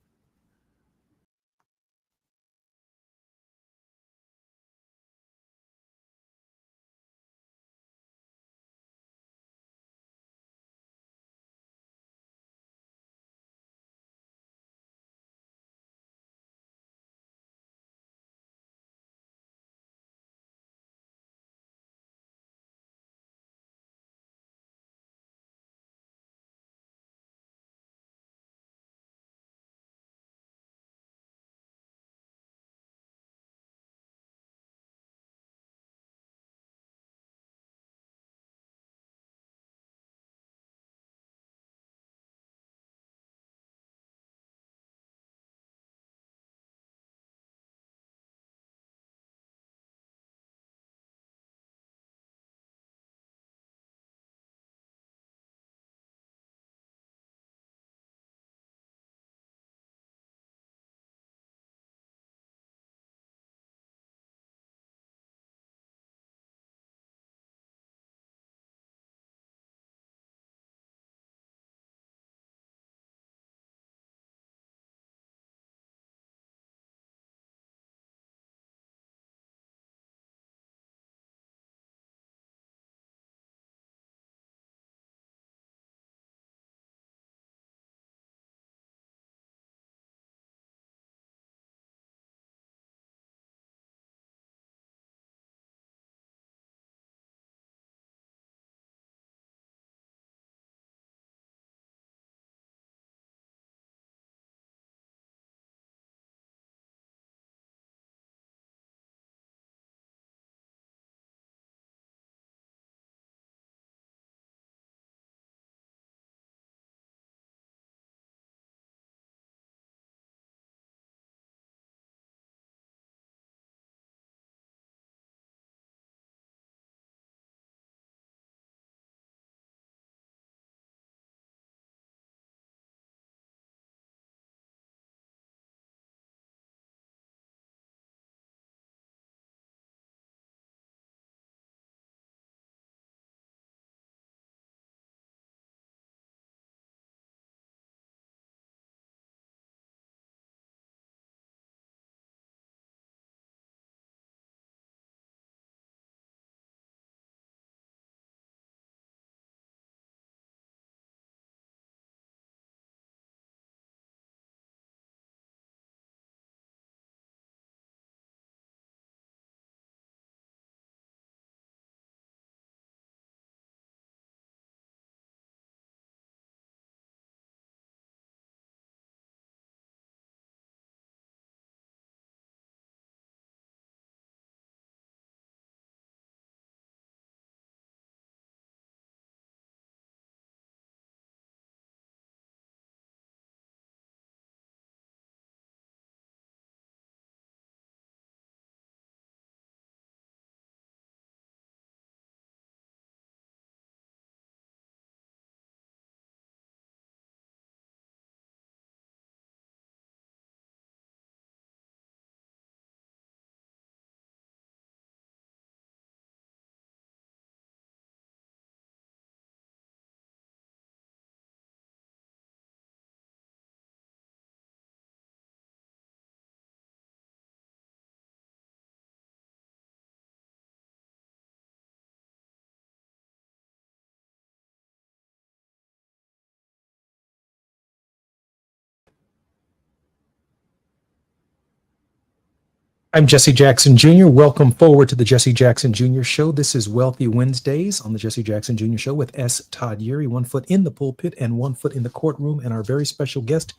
I'm Jesse Jackson Jr. Welcome forward to the Jesse Jackson Jr. Show. This is Wealthy Wednesdays on the Jesse Jackson Jr. Show with S. Todd Yeary, 1 foot in the pulpit and 1 foot in the courtroom. And our very special guest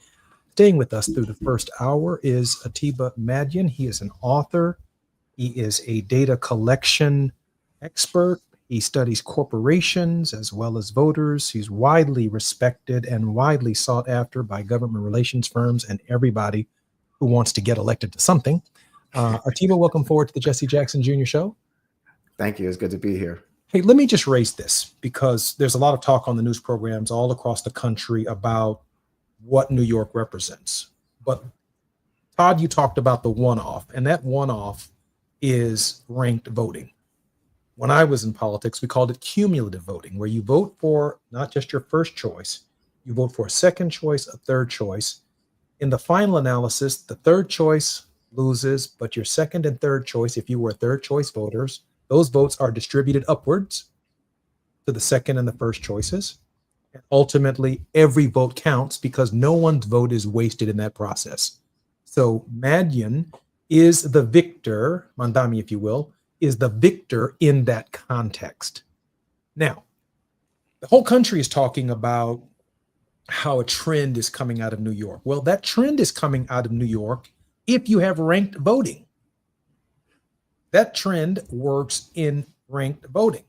staying with us through the first hour is Atiba Madian. He is an author. He is a data collection expert. He studies corporations as well as voters. He's widely respected and widely sought after by government relations firms and everybody who wants to get elected to something. Atiba, welcome forward to the Jesse Jackson Jr. Show. Thank you. It's good to be here. Hey, let me just raise this because there's a lot of talk on the news programs all across the country about what New York represents. But Todd, you talked about the one-off, and that one-off is ranked voting. When I was in politics, we called it cumulative voting, where you vote for not just your first choice, you vote for a second choice, a third choice. In the final analysis, the third choice loses, but your second and third choice, if you were third choice voters, those votes are distributed upwards to the second and the first choices. And ultimately, every vote counts because no one's vote is wasted in that process. So Madian is the victor, Mandami, if you will, is the victor in that context. Now, the whole country is talking about how a trend is coming out of New York. Well, that trend is coming out of New York if you have ranked voting. That trend works in ranked voting.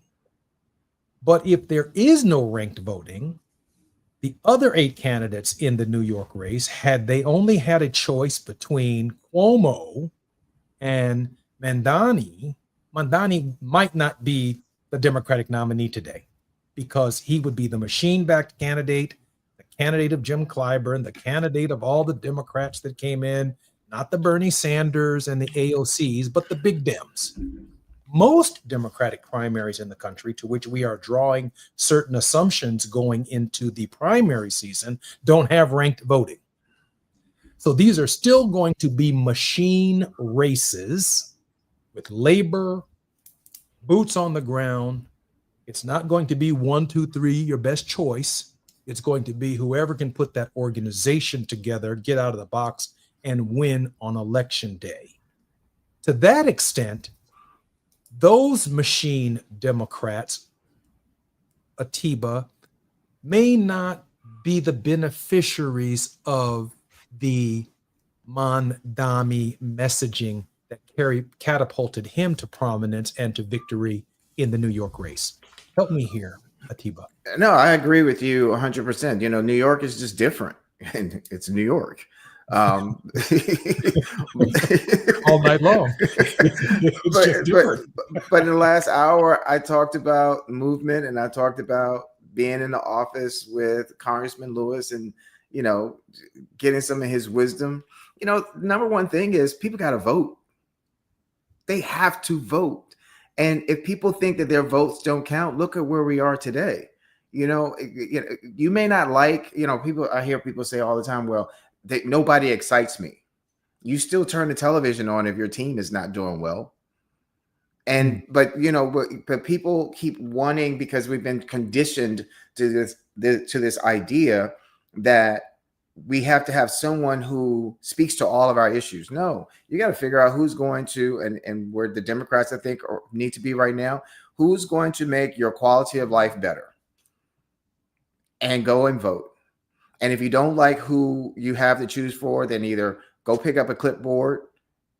But if there is no ranked voting, the other 8 candidates in the New York race, had they only had a choice between Cuomo and Mandani, Mandani might not be the Democratic nominee today because he would be the machine-backed candidate, the candidate of Jim Clyburn, the candidate of all the Democrats that came in, not the Bernie Sanders and the AOCs, but the big Dems. Most Democratic primaries in the country, to which we are drawing certain assumptions going into the primary season, don't have ranked voting. So these are still going to be machine races with labor, boots on the ground. It's not going to be 1, 2, 3, your best choice. It's going to be whoever can put that organization together, get out of the box, and win on election day. To that extent, those machine Democrats, Atiba, may not be the beneficiaries of the Mandami messaging that catapulted him to prominence and to victory in the New York race. Help me here, Atiba. No, I agree with you 100%. You know, New York is just different, and it's New York. All night long. But in the last hour, I talked about movement and I talked about being in the office with Congressman Lewis and, you know, getting some of his wisdom. You know, number one thing is people got to vote. They have to vote. And if people think that their votes don't count, look at where we are today. You may not like, people, I hear people say all the time, well, nobody excites me. You still turn the television on if your team is not doing well. But people keep wanting, because we've been conditioned to this idea that we have to have someone who speaks to all of our issues. No, you got to figure out who's going to, and where the Democrats, I think, need to be right now, who's going to make your quality of life better, and go and vote. And if you don't like who you have to choose for, then either go pick up a clipboard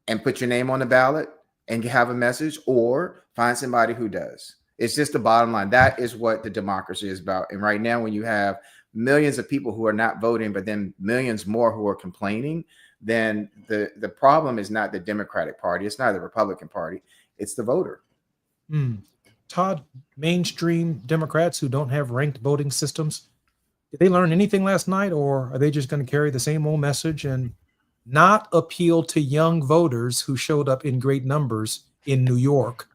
and put your name on the ballot and have a message, or find somebody who does. It's just the bottom line. That is what the democracy is about. And right now, when you have millions of people who are not voting, but then millions more who are complaining, then the problem is not the Democratic Party. It's not the Republican Party. It's the voter. Todd, mainstream Democrats who don't have ranked voting systems, did they learn anything last night, or are they just going to carry the same old message and not appeal to young voters who showed up in great numbers in New York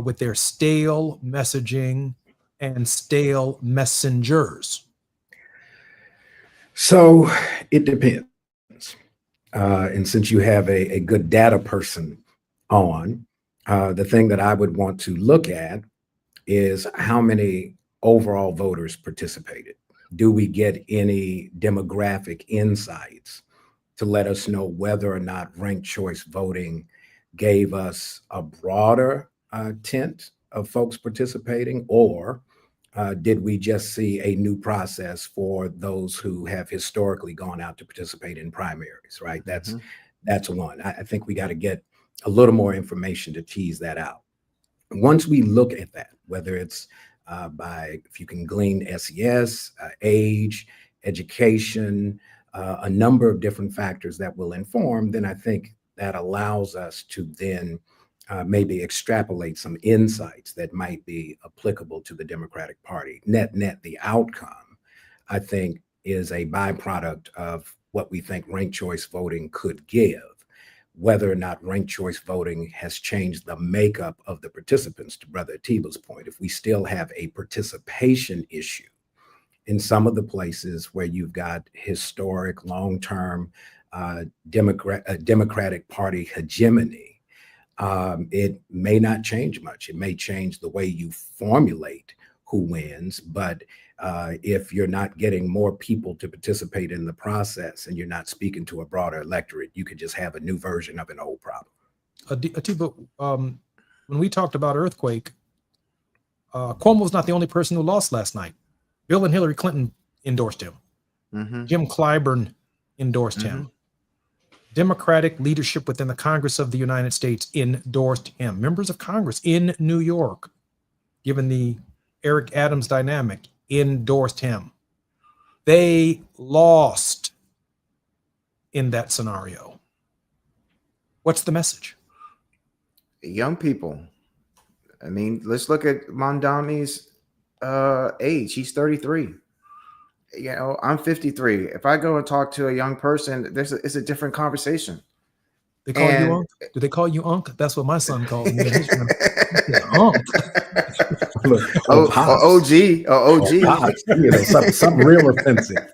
with their stale messaging and stale messengers? So it depends. And since you have a good data person on, the thing that I would want to look at is how many overall voters participated. Do we get any demographic insights to let us know whether or not ranked choice voting gave us a broader tent of folks participating, or did we just see a new process for those who have historically gone out to participate in primaries, right? That's one. I think we got to get a little more information to tease that out. Once we look at that, whether it's if you can glean SES, age, education, a number of different factors that will inform, then I think that allows us to then maybe extrapolate some insights that might be applicable to the Democratic Party. Net, the outcome, I think, is a byproduct of what we think ranked choice voting could give. Whether or not ranked choice voting has changed the makeup of the participants, to Brother Atiba's point, if we still have a participation issue in some of the places where you've got historic, long-term Democratic Party hegemony, it may not change much. It may change the way you formulate who wins, but if you're not getting more people to participate in the process and you're not speaking to a broader electorate, you could just have a new version of an old problem. Atiba, when we talked about earthquake, Cuomo's not the only person who lost last night. Bill and Hillary Clinton endorsed him. Jim Clyburn endorsed him. Democratic leadership within the Congress of the United States endorsed him. Members of Congress in New York, given the Eric Adams dynamic, endorsed him. They lost in that scenario. What's the message? Young people. I mean, let's look at Mondami's age. He's 33. You know, I'm 53. If I go and talk to a young person, it's a different conversation. They call you Unc? Do they call you Unc? That's what my son calls me. Unc. OG. Pops, you know, something real offensive.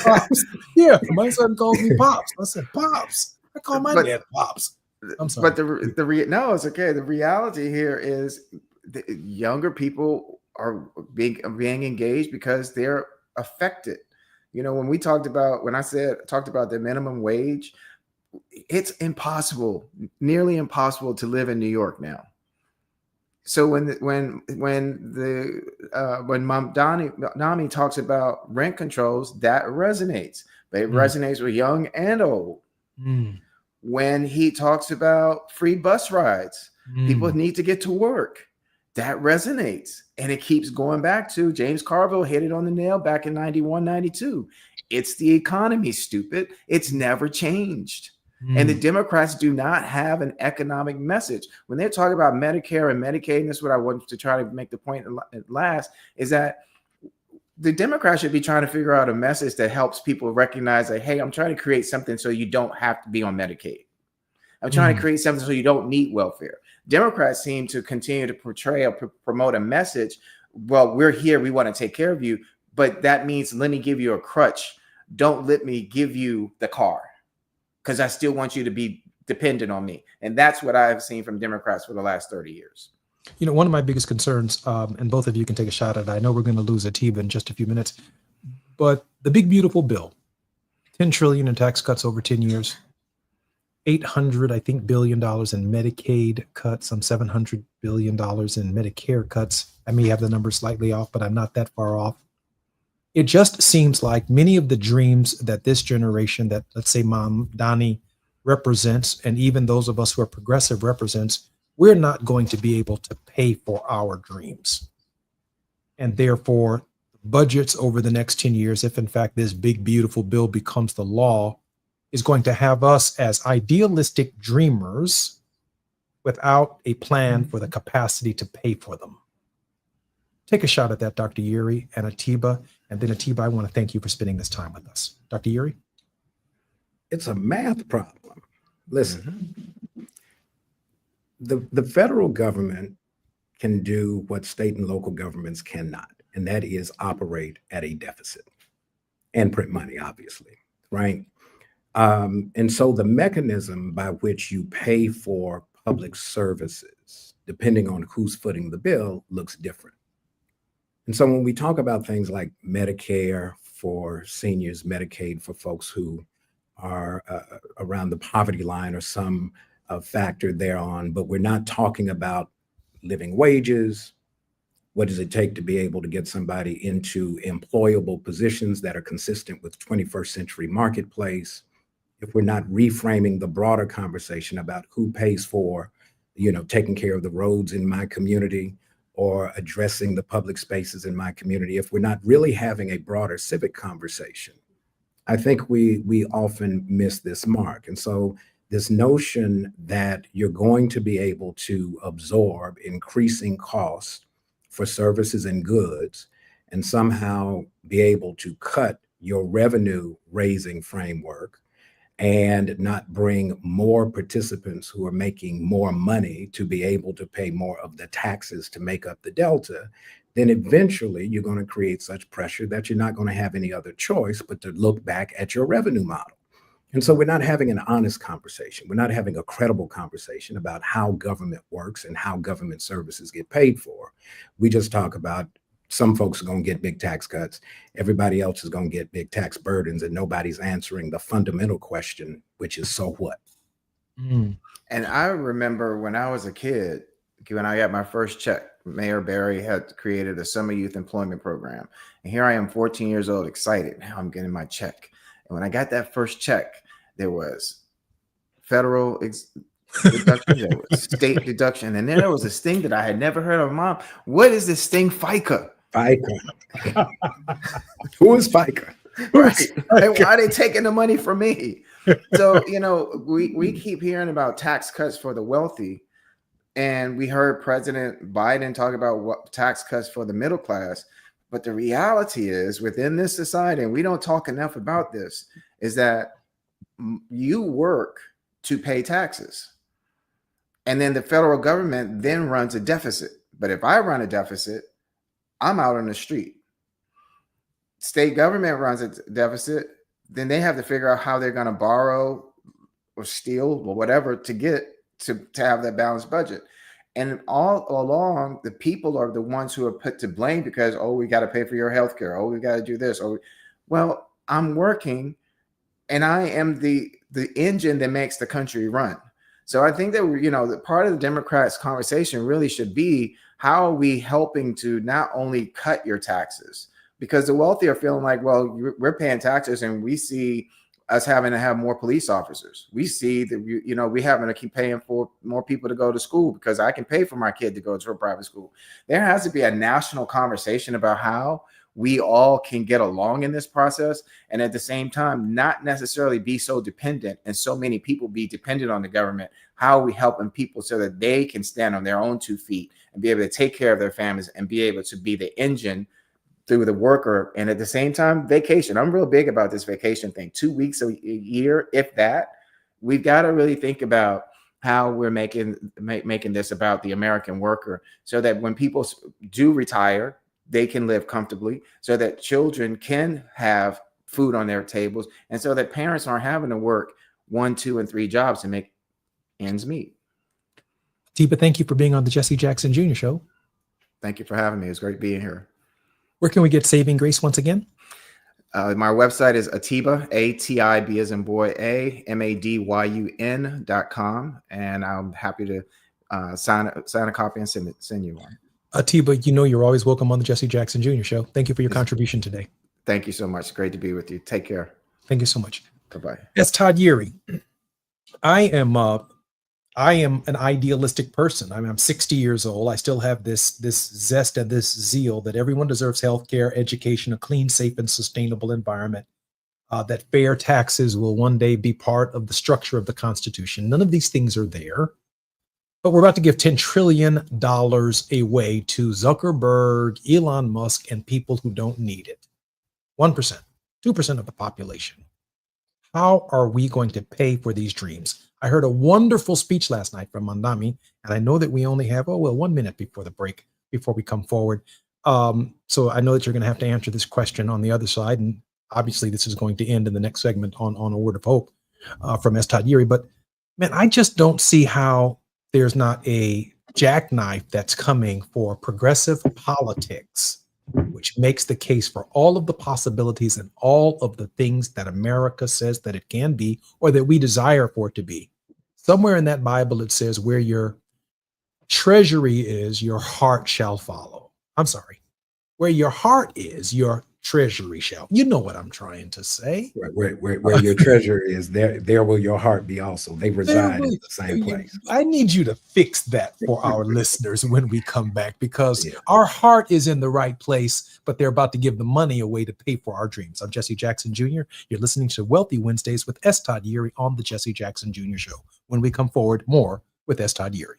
Pops. Yeah, my son calls me Pops. I said, Pops. I call my dad Pops. I'm sorry. But no, it's okay. The reality here is the younger people are being engaged because they're affected. You know, when I talked about the minimum wage, it's impossible, nearly impossible to live in New York now. So when Mamdani talks about rent controls, that resonates. But it resonates with young and old. When he talks about free bus rides, people need to get to work. That resonates. And it keeps going back to James Carville hit it on the nail back in 91, 92. It's the economy, stupid. It's never changed. And the Democrats do not have an economic message. When they're talking about Medicare and Medicaid, and that's what I want to try to make the point at last, is that the Democrats should be trying to figure out a message that helps people recognize that, hey, I'm trying to create something so you don't have to be on Medicaid. I'm trying to create something so you don't need welfare. Democrats seem to continue to portray or promote a message. Well, we're here. We want to take care of you. But that means let me give you a crutch. Don't let me give you the car because I still want you to be dependent on me. And that's what I've seen from Democrats for the last 30 years. You know, one of my biggest concerns, and both of you can take a shot at it. I know we're going to lose Atiba in just a few minutes, but the big, beautiful bill, 10 trillion in tax cuts over 10 years, $800 billion in Medicaid cuts, some $700 billion in Medicare cuts. I may have the numbers slightly off, but I'm not that far off. It just seems like many of the dreams that this generation, that let's say Mamdani represents, and even those of us who are progressive represents, we're not going to be able to pay for our dreams. And therefore, budgets over the next 10 years, if in fact this big, beautiful bill becomes the law, is going to have us as idealistic dreamers without a plan for the capacity to pay for them. Take a shot at that, Dr. Yuri and Atiba. And then Atiba, I want to thank you for spending this time with us. Dr. Yuri? It's a math problem. Listen, the federal government can do what state and local governments cannot, and that is operate at a deficit and print money, obviously, right? And so the mechanism by which you pay for public services, depending on who's footing the bill, looks different. And so when we talk about things like Medicare for seniors, Medicaid for folks who are around the poverty line or some factor thereon, but we're not talking about living wages. What does it take to be able to get somebody into employable positions that are consistent with 21st century marketplace? If we're not reframing the broader conversation about who pays for, taking care of the roads in my community or addressing the public spaces in my community, if we're not really having a broader civic conversation, I think we often miss this mark. And so this notion that you're going to be able to absorb increasing costs for services and goods and somehow be able to cut your revenue raising framework and not bring more participants who are making more money to be able to pay more of the taxes to make up the delta, then eventually you're going to create such pressure that you're not going to have any other choice but to look back at your revenue model. And so we're not having an honest conversation. We're not having a credible conversation about how government works and how government services get paid for. We just talk about some folks are going to get big tax cuts. Everybody else is going to get big tax burdens, and nobody's answering the fundamental question, which is, so what? Mm. And I remember when I was a kid, when I got my first check, Mayor Barry had created a summer youth employment program. And here I am, 14 years old, excited. Now I'm getting my check. And when I got that first check, there was federal deduction, there was state deduction, and then there was this thing that I had never heard of. Mom, what is this thing, FICA? FICA. Who is FICA? Right. And why are they taking the money from me? So, we keep hearing about tax cuts for the wealthy. And we heard President Biden talk about what tax cuts for the middle class. But the reality is, within this society, and we don't talk enough about this, is that you work to pay taxes. And then the federal government then runs a deficit. But if I run a deficit, I'm out on the street. State government runs a deficit, then they have to figure out how they're going to borrow or steal or whatever to get to have that balanced budget. And all along, the people are the ones who are put to blame because, we got to pay for your health care. We got to do this. Well, I'm working and I am the engine that makes the country run. So I think that, the part of the Democrats' conversation really should be, how are we helping to not only cut your taxes? Because the wealthy are feeling like, well, we're paying taxes and we see us having to have more police officers. We see that, we having to keep paying for more people to go to school because I can pay for my kid to go to a private school. There has to be a national conversation about how we all can get along in this process. And at the same time, not necessarily be so dependent and so many people be dependent on the government. How are we helping people so that they can stand on their own 2 feet and be able to take care of their families and be able to be the engine through the worker, and at the same time, vacation. I'm real big about this vacation thing. 2 weeks a year, if that. We've got to really think about how we're making this about the American worker, so that when people do retire, they can live comfortably, so that children can have food on their tables, and so that parents aren't having to work 1, 2, and 3 jobs to make ends meet. Atiba, thank you for being on the Jesse Jackson Jr. Show. Thank you for having me. It's great being here. Where can we get Saving Grace once again? My website is Atiba, ATIB as in boy, MADYUN.com. And I'm happy to sign a copy and send you one. Atiba, you're always welcome on the Jesse Jackson Jr. Show. Thank you for your contribution today. Thank you so much. Great to be with you. Take care. Thank you so much. Bye-bye. That's Todd Yeary. I am an idealistic person. I'm 60 years old. I still have this zest and this zeal that everyone deserves healthcare, education, a clean, safe, and sustainable environment, that fair taxes will one day be part of the structure of the Constitution. None of these things are there, but we're about to give $10 trillion away to Zuckerberg, Elon Musk, and people who don't need it. 1%, 2% of the population. How are we going to pay for these dreams? I heard a wonderful speech last night from Mandami, and I know that we only have, 1 minute before the break, before we come forward. So I know that you're going to have to answer this question on the other side, and obviously this is going to end in the next segment on a word of hope from S. Todd Yeary. But man, I just don't see how there's not a jackknife that's coming for progressive politics, which makes the case for all of the possibilities and all of the things that America says that it can be, or that we desire for it to be. Somewhere in that Bible, it says, where your treasury is, your heart shall follow. I'm sorry. Where your heart is, your treasury shall. You know what I'm trying to say. Where your treasure is, there will your heart be also. They reside in the same place. I need you to fix that for our listeners when we come back, because Yeah. our heart is in the right place, but they're about to give the money away to pay for our dreams. I'm Jesse Jackson Jr. You're listening to Wealthy Wednesdays with S. Todd Yeary on the Jesse Jackson Jr. Show. When we come forward, more with S. Todd Yeary.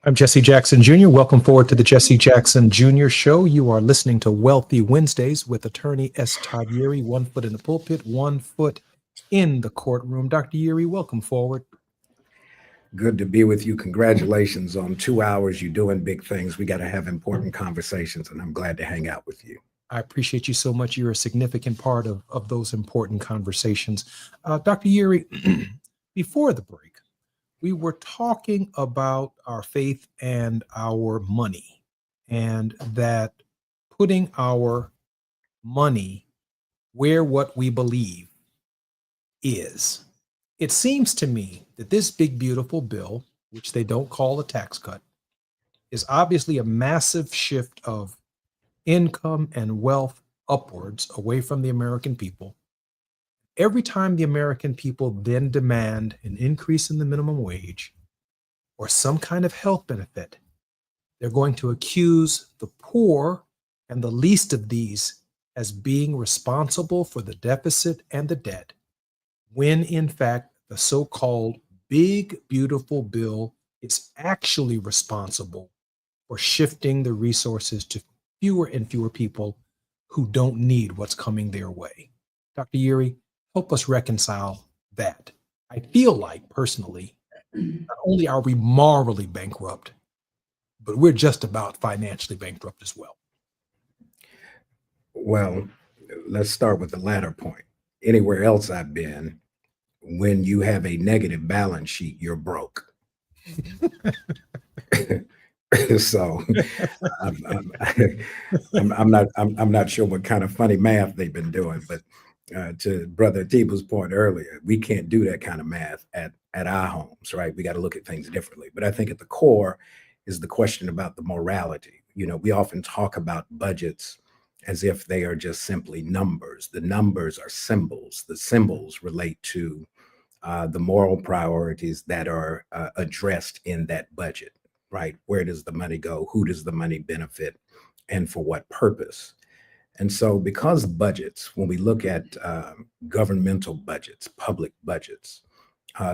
I'm Jesse Jackson Jr. Welcome forward to the Jesse Jackson Jr. Show. You are listening to Wealthy Wednesdays with attorney S. Todd Yeary, 1 foot in the pulpit, 1 foot in the courtroom. Dr. Yeary, welcome forward. Good to be with you. Congratulations on 2 hours. You're doing big things. We got to have important conversations, and I'm glad to hang out with you. I appreciate you so much. You're a significant part of those important conversations. Dr. Yeary, before the break, we were talking about our faith and our money, and that putting our money where what we believe is. It seems to me that this big, beautiful bill, which they don't call a tax cut, is obviously a massive shift of income and wealth upwards away from the American people. Every time the American people then demand an increase in the minimum wage or some kind of health benefit, they're going to accuse the poor and the least of these as being responsible for the deficit and the debt, when in fact the so-called big, beautiful bill is actually responsible for shifting the resources to fewer and fewer people who don't need what's coming their way. Dr. Yeary, help us reconcile that. I feel like, personally, not only are we morally bankrupt, but we're just about financially bankrupt as well. Well, let's start with the latter point. Anywhere else I've been, when you have a negative balance sheet, you're broke. So I'm not sure what kind of funny math they've been doing, but to Brother Atiba's point earlier, we can't do that kind of math at our homes, right? We got to look at things differently. But I think at the core is the question about the morality. You know, we often talk about budgets as if they are just simply numbers. The numbers are symbols. The symbols relate to the moral priorities that are addressed in that budget, right? Where does the money go? Who does the money benefit? And for what purpose? And so because budgets, when we look at governmental budgets, public budgets,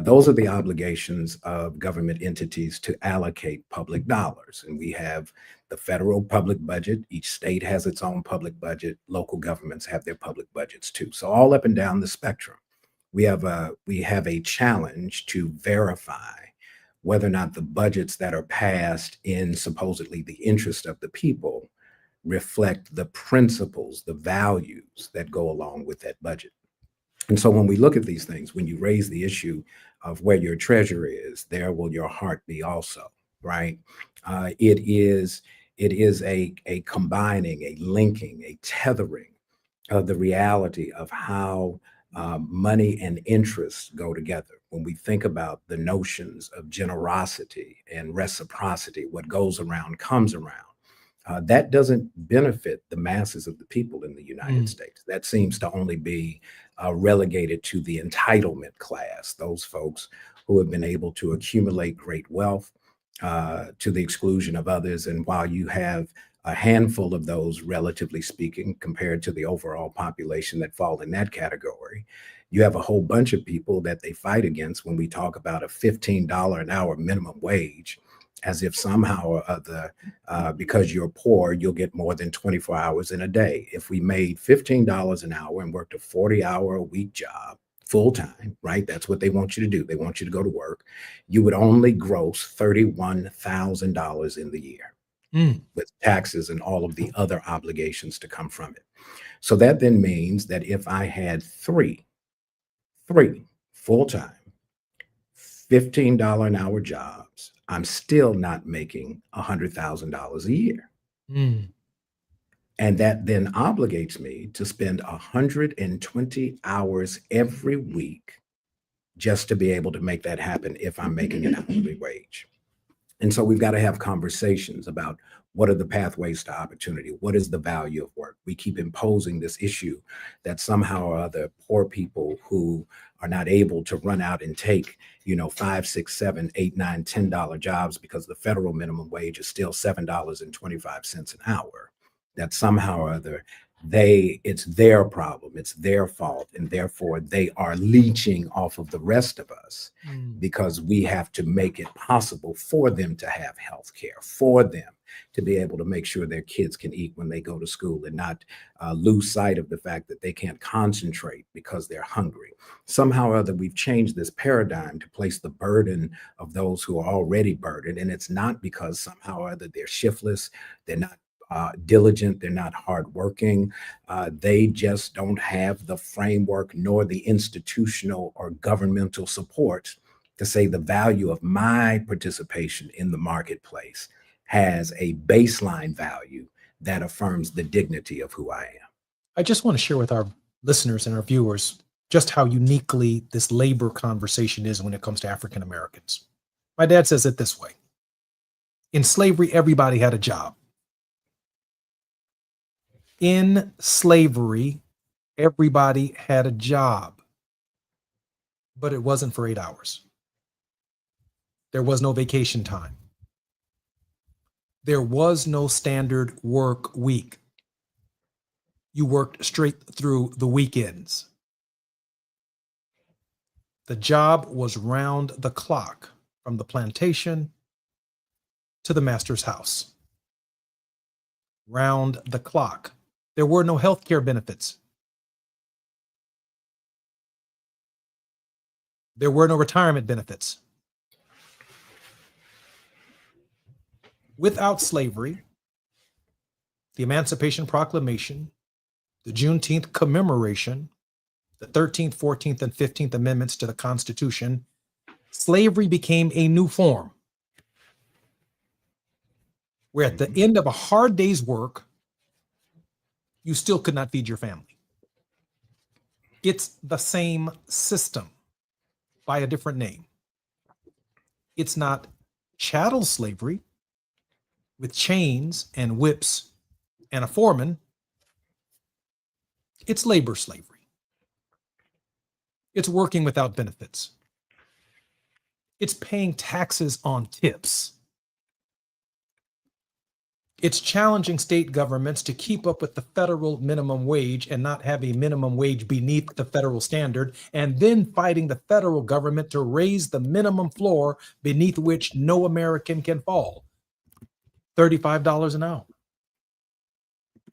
those are the obligations of government entities to allocate public dollars. And we have the federal public budget. Each state has its own public budget. Local governments have their public budgets too. So all up and down the spectrum, we have a challenge to verify whether or not the budgets that are passed in supposedly the interest of the people reflect the principles, the values that go along with that budget. And so when we look at these things, when you raise the issue of where your treasure is, there will your heart be also, right? It is a combining, a linking, a tethering of the reality of how money and interest go together. When we think about the notions of generosity and reciprocity, what goes around comes around. That doesn't benefit the masses of the people in the United States. That seems to only be relegated to the entitlement class, those folks who have been able to accumulate great wealth to the exclusion of others. And while you have a handful of those, relatively speaking, compared to the overall population that fall in that category, you have a whole bunch of people that they fight against when we talk about a $15 an hour minimum wage, as if somehow or other, because you're poor, you'll get more than 24 hours in a day. If we made $15 an hour and worked a 40-hour-a-week job, full-time, right? That's what they want you to do. They want you to go to work. You would only gross $31,000 in the year with taxes and all of the other obligations to come from it. So that then means that if I had three full-time, $15 an hour jobs, I'm still not making $100,000 a year. And that then obligates me to spend 120 hours every week just to be able to make that happen if I'm making an hourly wage. And so we've got to have conversations about what are the pathways to opportunity? What is the value of work? We keep imposing this issue that somehow or other poor people who are not able to run out and take, $5, $6, $7, $8, $9, $10 jobs because the federal minimum wage is still $7.25 an hour, that somehow or other it's their problem, it's their fault, and therefore they are leeching off of the rest of us because we have to make it possible for them to have health care, for them to be able to make sure their kids can eat when they go to school and not lose sight of the fact that they can't concentrate because they're hungry. Somehow or other, we've changed this paradigm to place the burden of those who are already burdened. And it's not because somehow or other they're shiftless, they're not diligent, they're not hardworking. They just don't have the framework nor the institutional or governmental support to say the value of my participation in the marketplace has a baseline value that affirms the dignity of who I am. I just want to share with our listeners and our viewers just how uniquely this labor conversation is when it comes to African Americans. My dad says it this way. In slavery, everybody had a job. In slavery, everybody had a job, but it wasn't for 8 hours. There was no vacation time. There was no standard work week. You worked straight through the weekends. The job was round the clock from the plantation to the master's house. Round the clock. There were no health care benefits. There were no retirement benefits. Without slavery, the Emancipation Proclamation, the Juneteenth commemoration, the 13th, 14th, and 15th Amendments to the Constitution, slavery became a new form where at the end of a hard day's work, you still could not feed your family. It's the same system by a different name. It's not chattel slavery with chains and whips and a foreman. It's labor slavery. It's working without benefits. It's paying taxes on tips. It's challenging state governments to keep up with the federal minimum wage and not have a minimum wage beneath the federal standard, and then fighting the federal government to raise the minimum floor beneath which no American can fall. $35 an hour.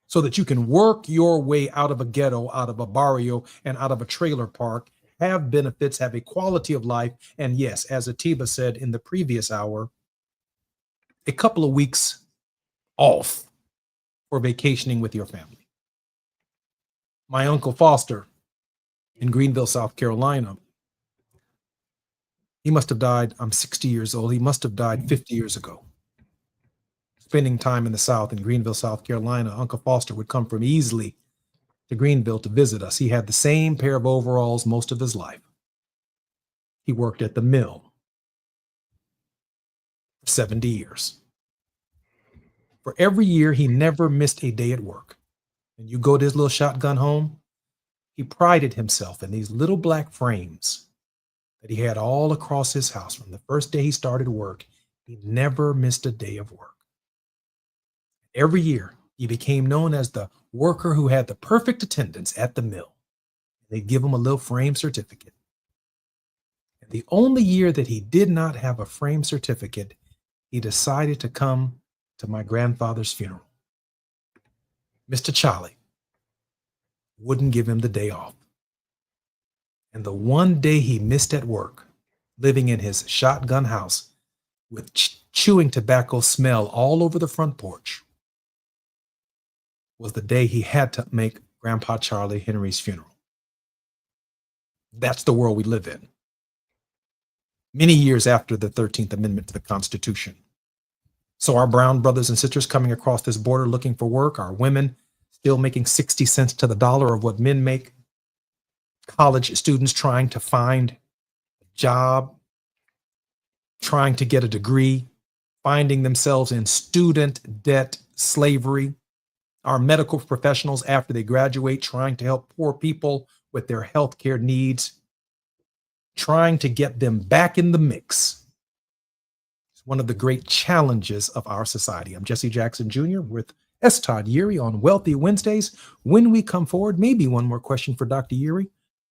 So that you can work your way out of a ghetto, out of a barrio, and out of a trailer park, have benefits, have a quality of life, and yes, as Atiba said in the previous hour, a couple of weeks off for vacationing with your family. My Uncle Foster in Greenville, South Carolina, he must have died, I'm 60 years old, he must have died 50 years ago. Spending time in the South, in Greenville, South Carolina, Uncle Foster would come from Easley to Greenville to visit us. He had the same pair of overalls most of his life. He worked at the mill for 70 years. For every year, he never missed a day at work. And you go to his little shotgun home, he prided himself in these little black frames that he had all across his house. From the first day he started work, he never missed a day of work. Every year, he became known as the worker who had the perfect attendance at the mill. They'd give him a little frame certificate. And the only year that he did not have a frame certificate, he decided to come to my grandfather's funeral. Mr. Charlie wouldn't give him the day off. And the one day he missed at work, living in his shotgun house with chewing tobacco smell all over the front porch, was the day he had to make Grandpa Charlie Henry's funeral. That's the world we live in. Many years after the 13th Amendment to the Constitution. So our brown brothers and sisters coming across this border looking for work, our women still making 60 cents to the dollar of what men make, college students trying to find a job, trying to get a degree, finding themselves in student debt slavery, our medical professionals after they graduate trying to help poor people with their healthcare needs, trying to get them back in the mix. It's one of the great challenges of our society. I'm Jesse Jackson Jr. with S. Todd Yuri on Wealthy Wednesdays. When we come forward, maybe one more question for Dr. Yuri,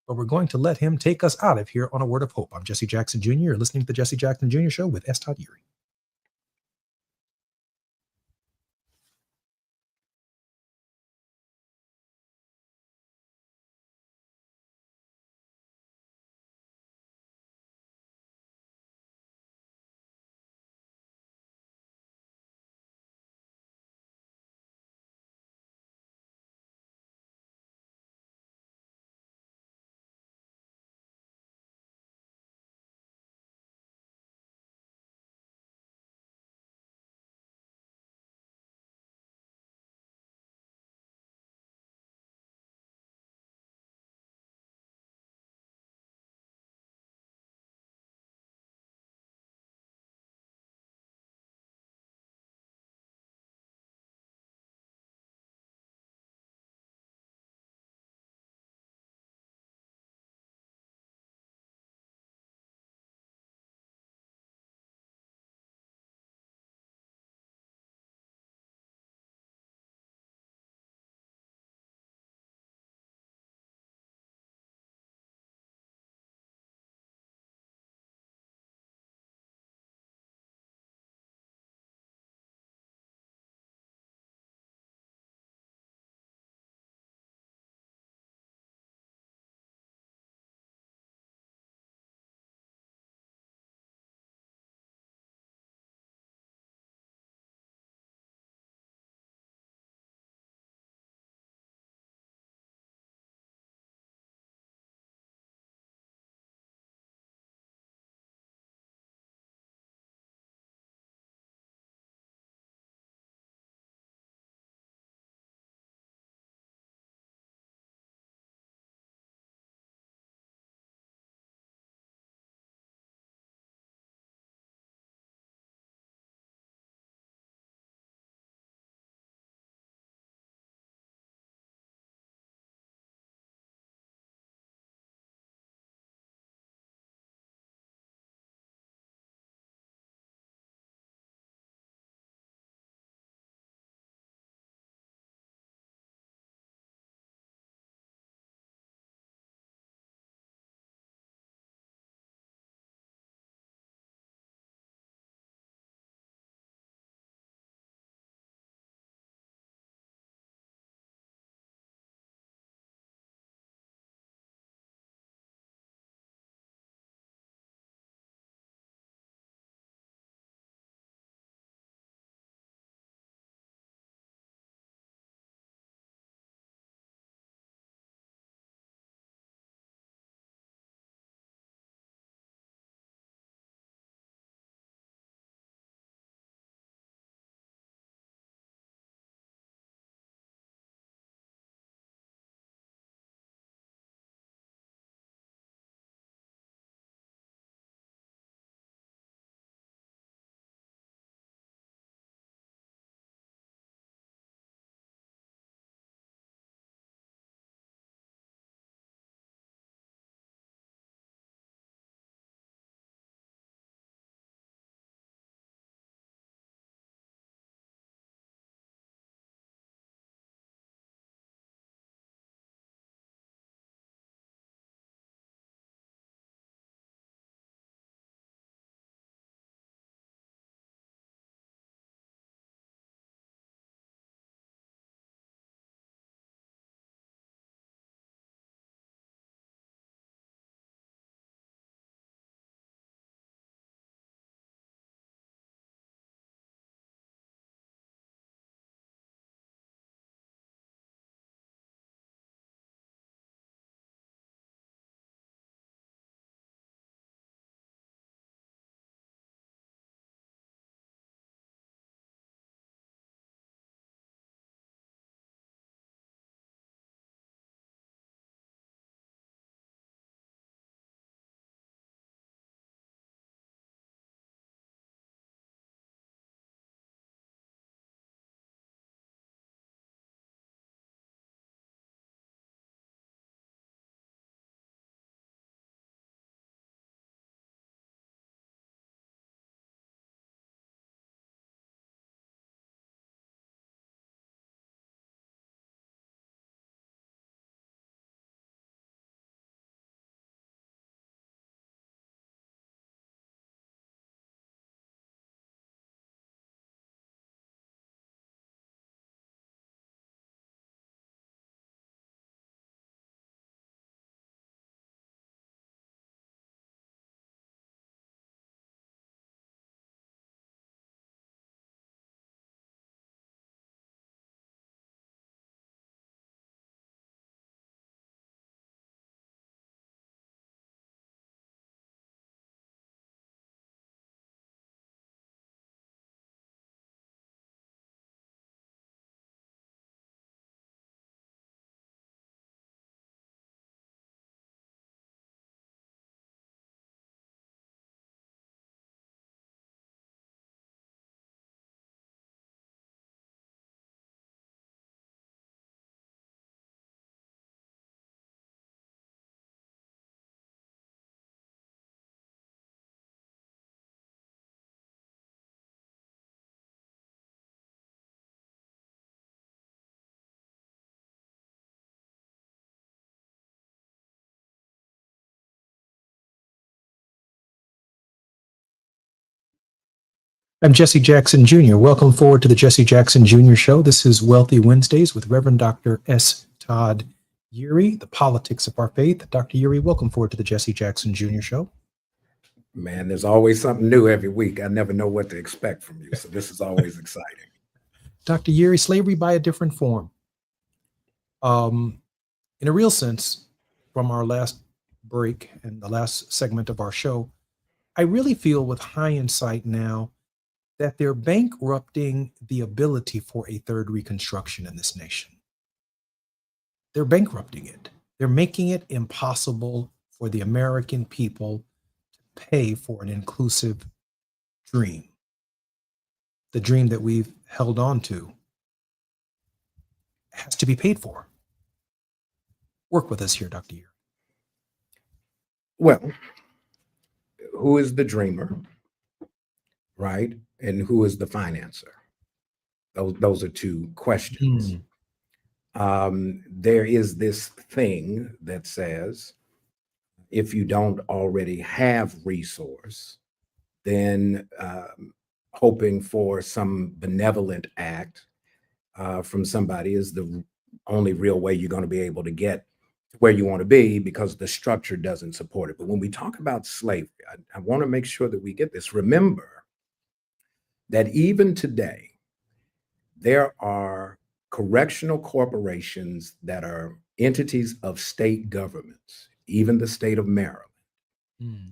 but we're going to let him take us out of here on a word of hope. I'm Jesse Jackson Jr. You're listening to the Jesse Jackson Jr. Show with S. Todd Yuri. I'm Jesse Jackson Jr. Welcome forward to the Jesse Jackson Jr. Show. This is Wealthy Wednesdays with Reverend Dr. S. Todd Eury, the politics of our faith. Dr. Eury, welcome forward to the Jesse Jackson Jr. Show. Man, there's always something new every week. I never know what to expect from you. So this is always exciting. Dr. Eury, slavery by a different form. In a real sense, from our last break and the last segment of our show, I really feel with high insight now that they're bankrupting the ability for a third Reconstruction in this nation. They're bankrupting it. They're making it impossible for the American people to pay for an inclusive dream. The dream that we've held on to has to be paid for. Work with us here, Dr. Eury. Well, who is the dreamer, right? And who is the financer? Those are two questions. There is this thing that says, if you don't already have resource, then hoping for some benevolent act from somebody is the only real way you're going to be able to get where you want to be, because the structure doesn't support it. But when we talk about slavery, I want to make sure that we get this. Remember that even today, there are correctional corporations that are entities of state governments, even the state of Maryland,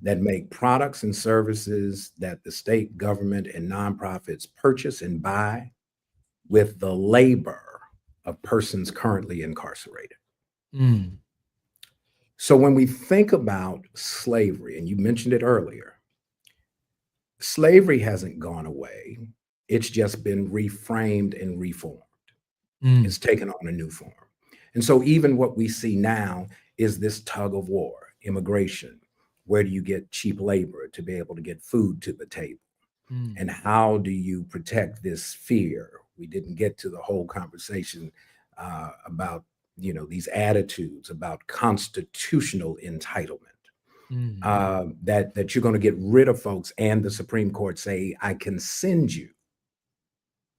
that make products and services that the state government and nonprofits purchase and buy with the labor of persons currently incarcerated. So when we think about slavery, and you mentioned it earlier, slavery hasn't gone away. It's just been reframed and reformed. It's taken on a new form. And so even what we see now is this tug of war, immigration. Where do you get cheap labor to be able to get food to the table? And how do you protect this fear? We didn't get to the whole conversation about, these attitudes about constitutional entitlement. That you're going to get rid of folks, and the Supreme Court say, I can send you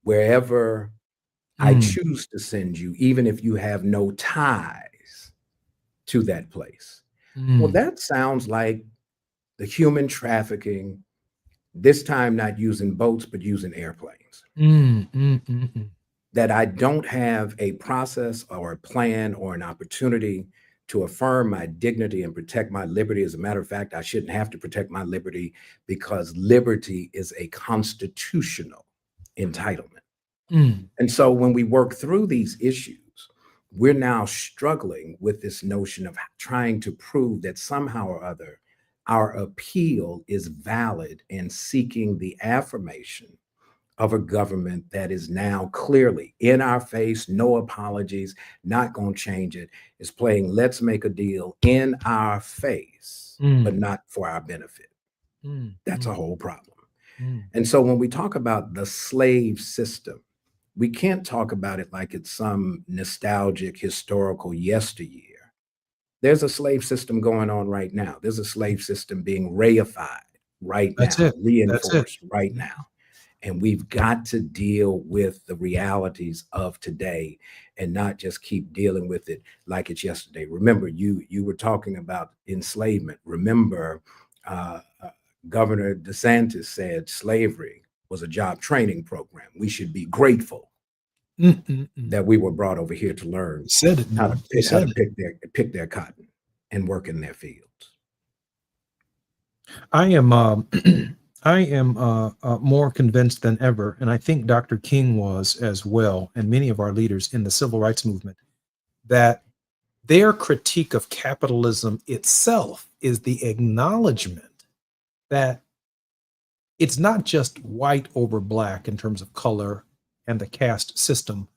wherever I choose to send you, even if you have no ties to that place. Well, that sounds like the human trafficking, this time not using boats, but using airplanes. That I don't have a process or a plan or an opportunity to affirm my dignity and protect my liberty. As a matter of fact, I shouldn't have to protect my liberty, because liberty is a constitutional entitlement. And so when we work through these issues, we're now struggling with this notion of trying to prove that somehow or other our appeal is valid, and seeking the affirmation of a government that is now clearly in our face, no apologies, not going to change it, is playing let's make a deal in our face, but not for our benefit. That's a whole problem. And so when we talk about the slave system, we can't talk about it like it's some nostalgic historical yesteryear. There's a slave system going on right now. There's a slave system being reified right now, reinforced right now. And we've got to deal with the realities of today, and not just keep dealing with it like it's yesterday. Remember, you were talking about enslavement. Remember, Governor DeSantis said slavery was a job training program. We should be grateful that we were brought over here to learn how to pick their cotton and work in their fields. I am more convinced than ever, and I think Dr. King was as well, and many of our leaders in the civil rights movement, that their critique of capitalism itself is the acknowledgement that it's not just white over black in terms of color and the caste system,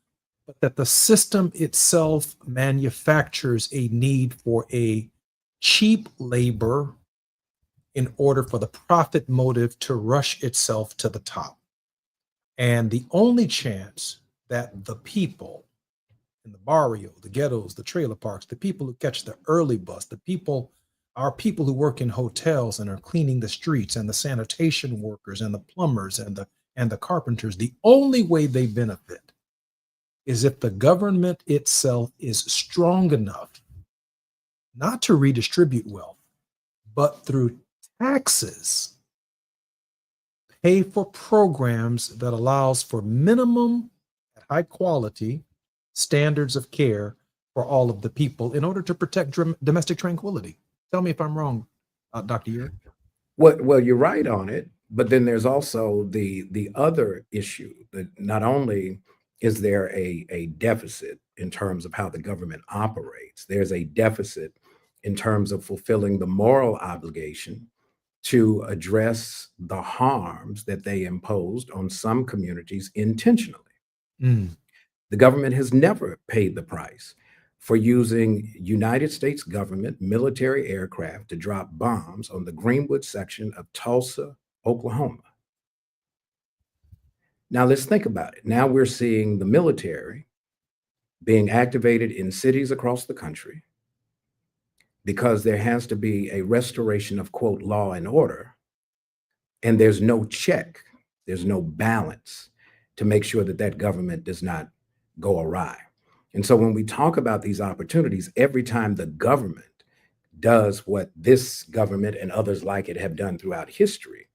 but that the system itself manufactures a need for a cheap labor in order for the profit motive to rush itself to the top. And the only chance that the people in the barrio, the ghettos, the trailer parks, the people who catch the early bus, our people who work in hotels and are cleaning the streets, and the sanitation workers and the plumbers and the and the carpenters, the only way they benefit is if the government itself is strong enough not to redistribute wealth, but through taxes, pay for programs that allows for minimum high quality standards of care for all of the people in order to protect domestic tranquility. Tell me if I'm wrong, Dr. Ure. Well, you're right on it, but then there's also the other issue that not only is there a deficit in terms of how the government operates, there's a deficit in terms of fulfilling the moral obligation to address the harms that they imposed on some communities intentionally. The government has never paid the price for using United States government military aircraft to drop bombs on the Greenwood section of Tulsa, Oklahoma. Now let's think about it. Now we're seeing the military being activated in cities across the country because there has to be a restoration of, quote, law and order, and there's no check, there's no balance to make sure that that government does not go awry. And so when we talk about these opportunities, every time the government does what this government and others like it have done throughout history,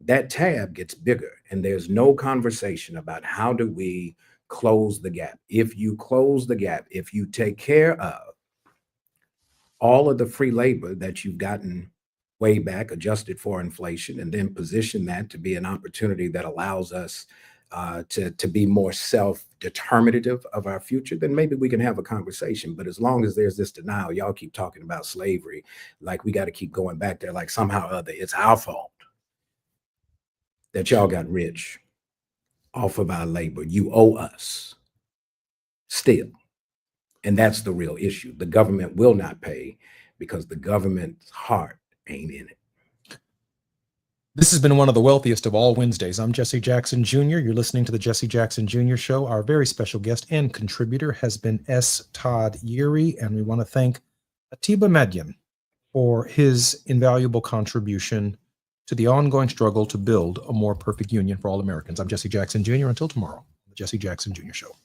that tab gets bigger, and there's no conversation about how do we close the gap. If you close the gap, if you take care of all of the free labor that you've gotten way back, adjusted for inflation, and then position that to be an opportunity that allows us to be more self-determinative of our future, then maybe we can have a conversation. But as long as there's this denial, y'all keep talking about slavery, like we got to keep going back there, like somehow or other it's our fault that y'all got rich off of our labor. You owe us still. And that's the real issue. The government will not pay because the government's heart ain't in it. This has been one of the wealthiest of all Wednesdays. I'm Jesse Jackson Jr. You're listening to the Jesse Jackson Jr. Show. Our very special guest and contributor has been S. Todd Ure, and we want to thank Atiba Madian for his invaluable contribution to the ongoing struggle to build a more perfect union for all Americans. I'm Jesse Jackson Jr. Until tomorrow, the Jesse Jackson Jr. Show.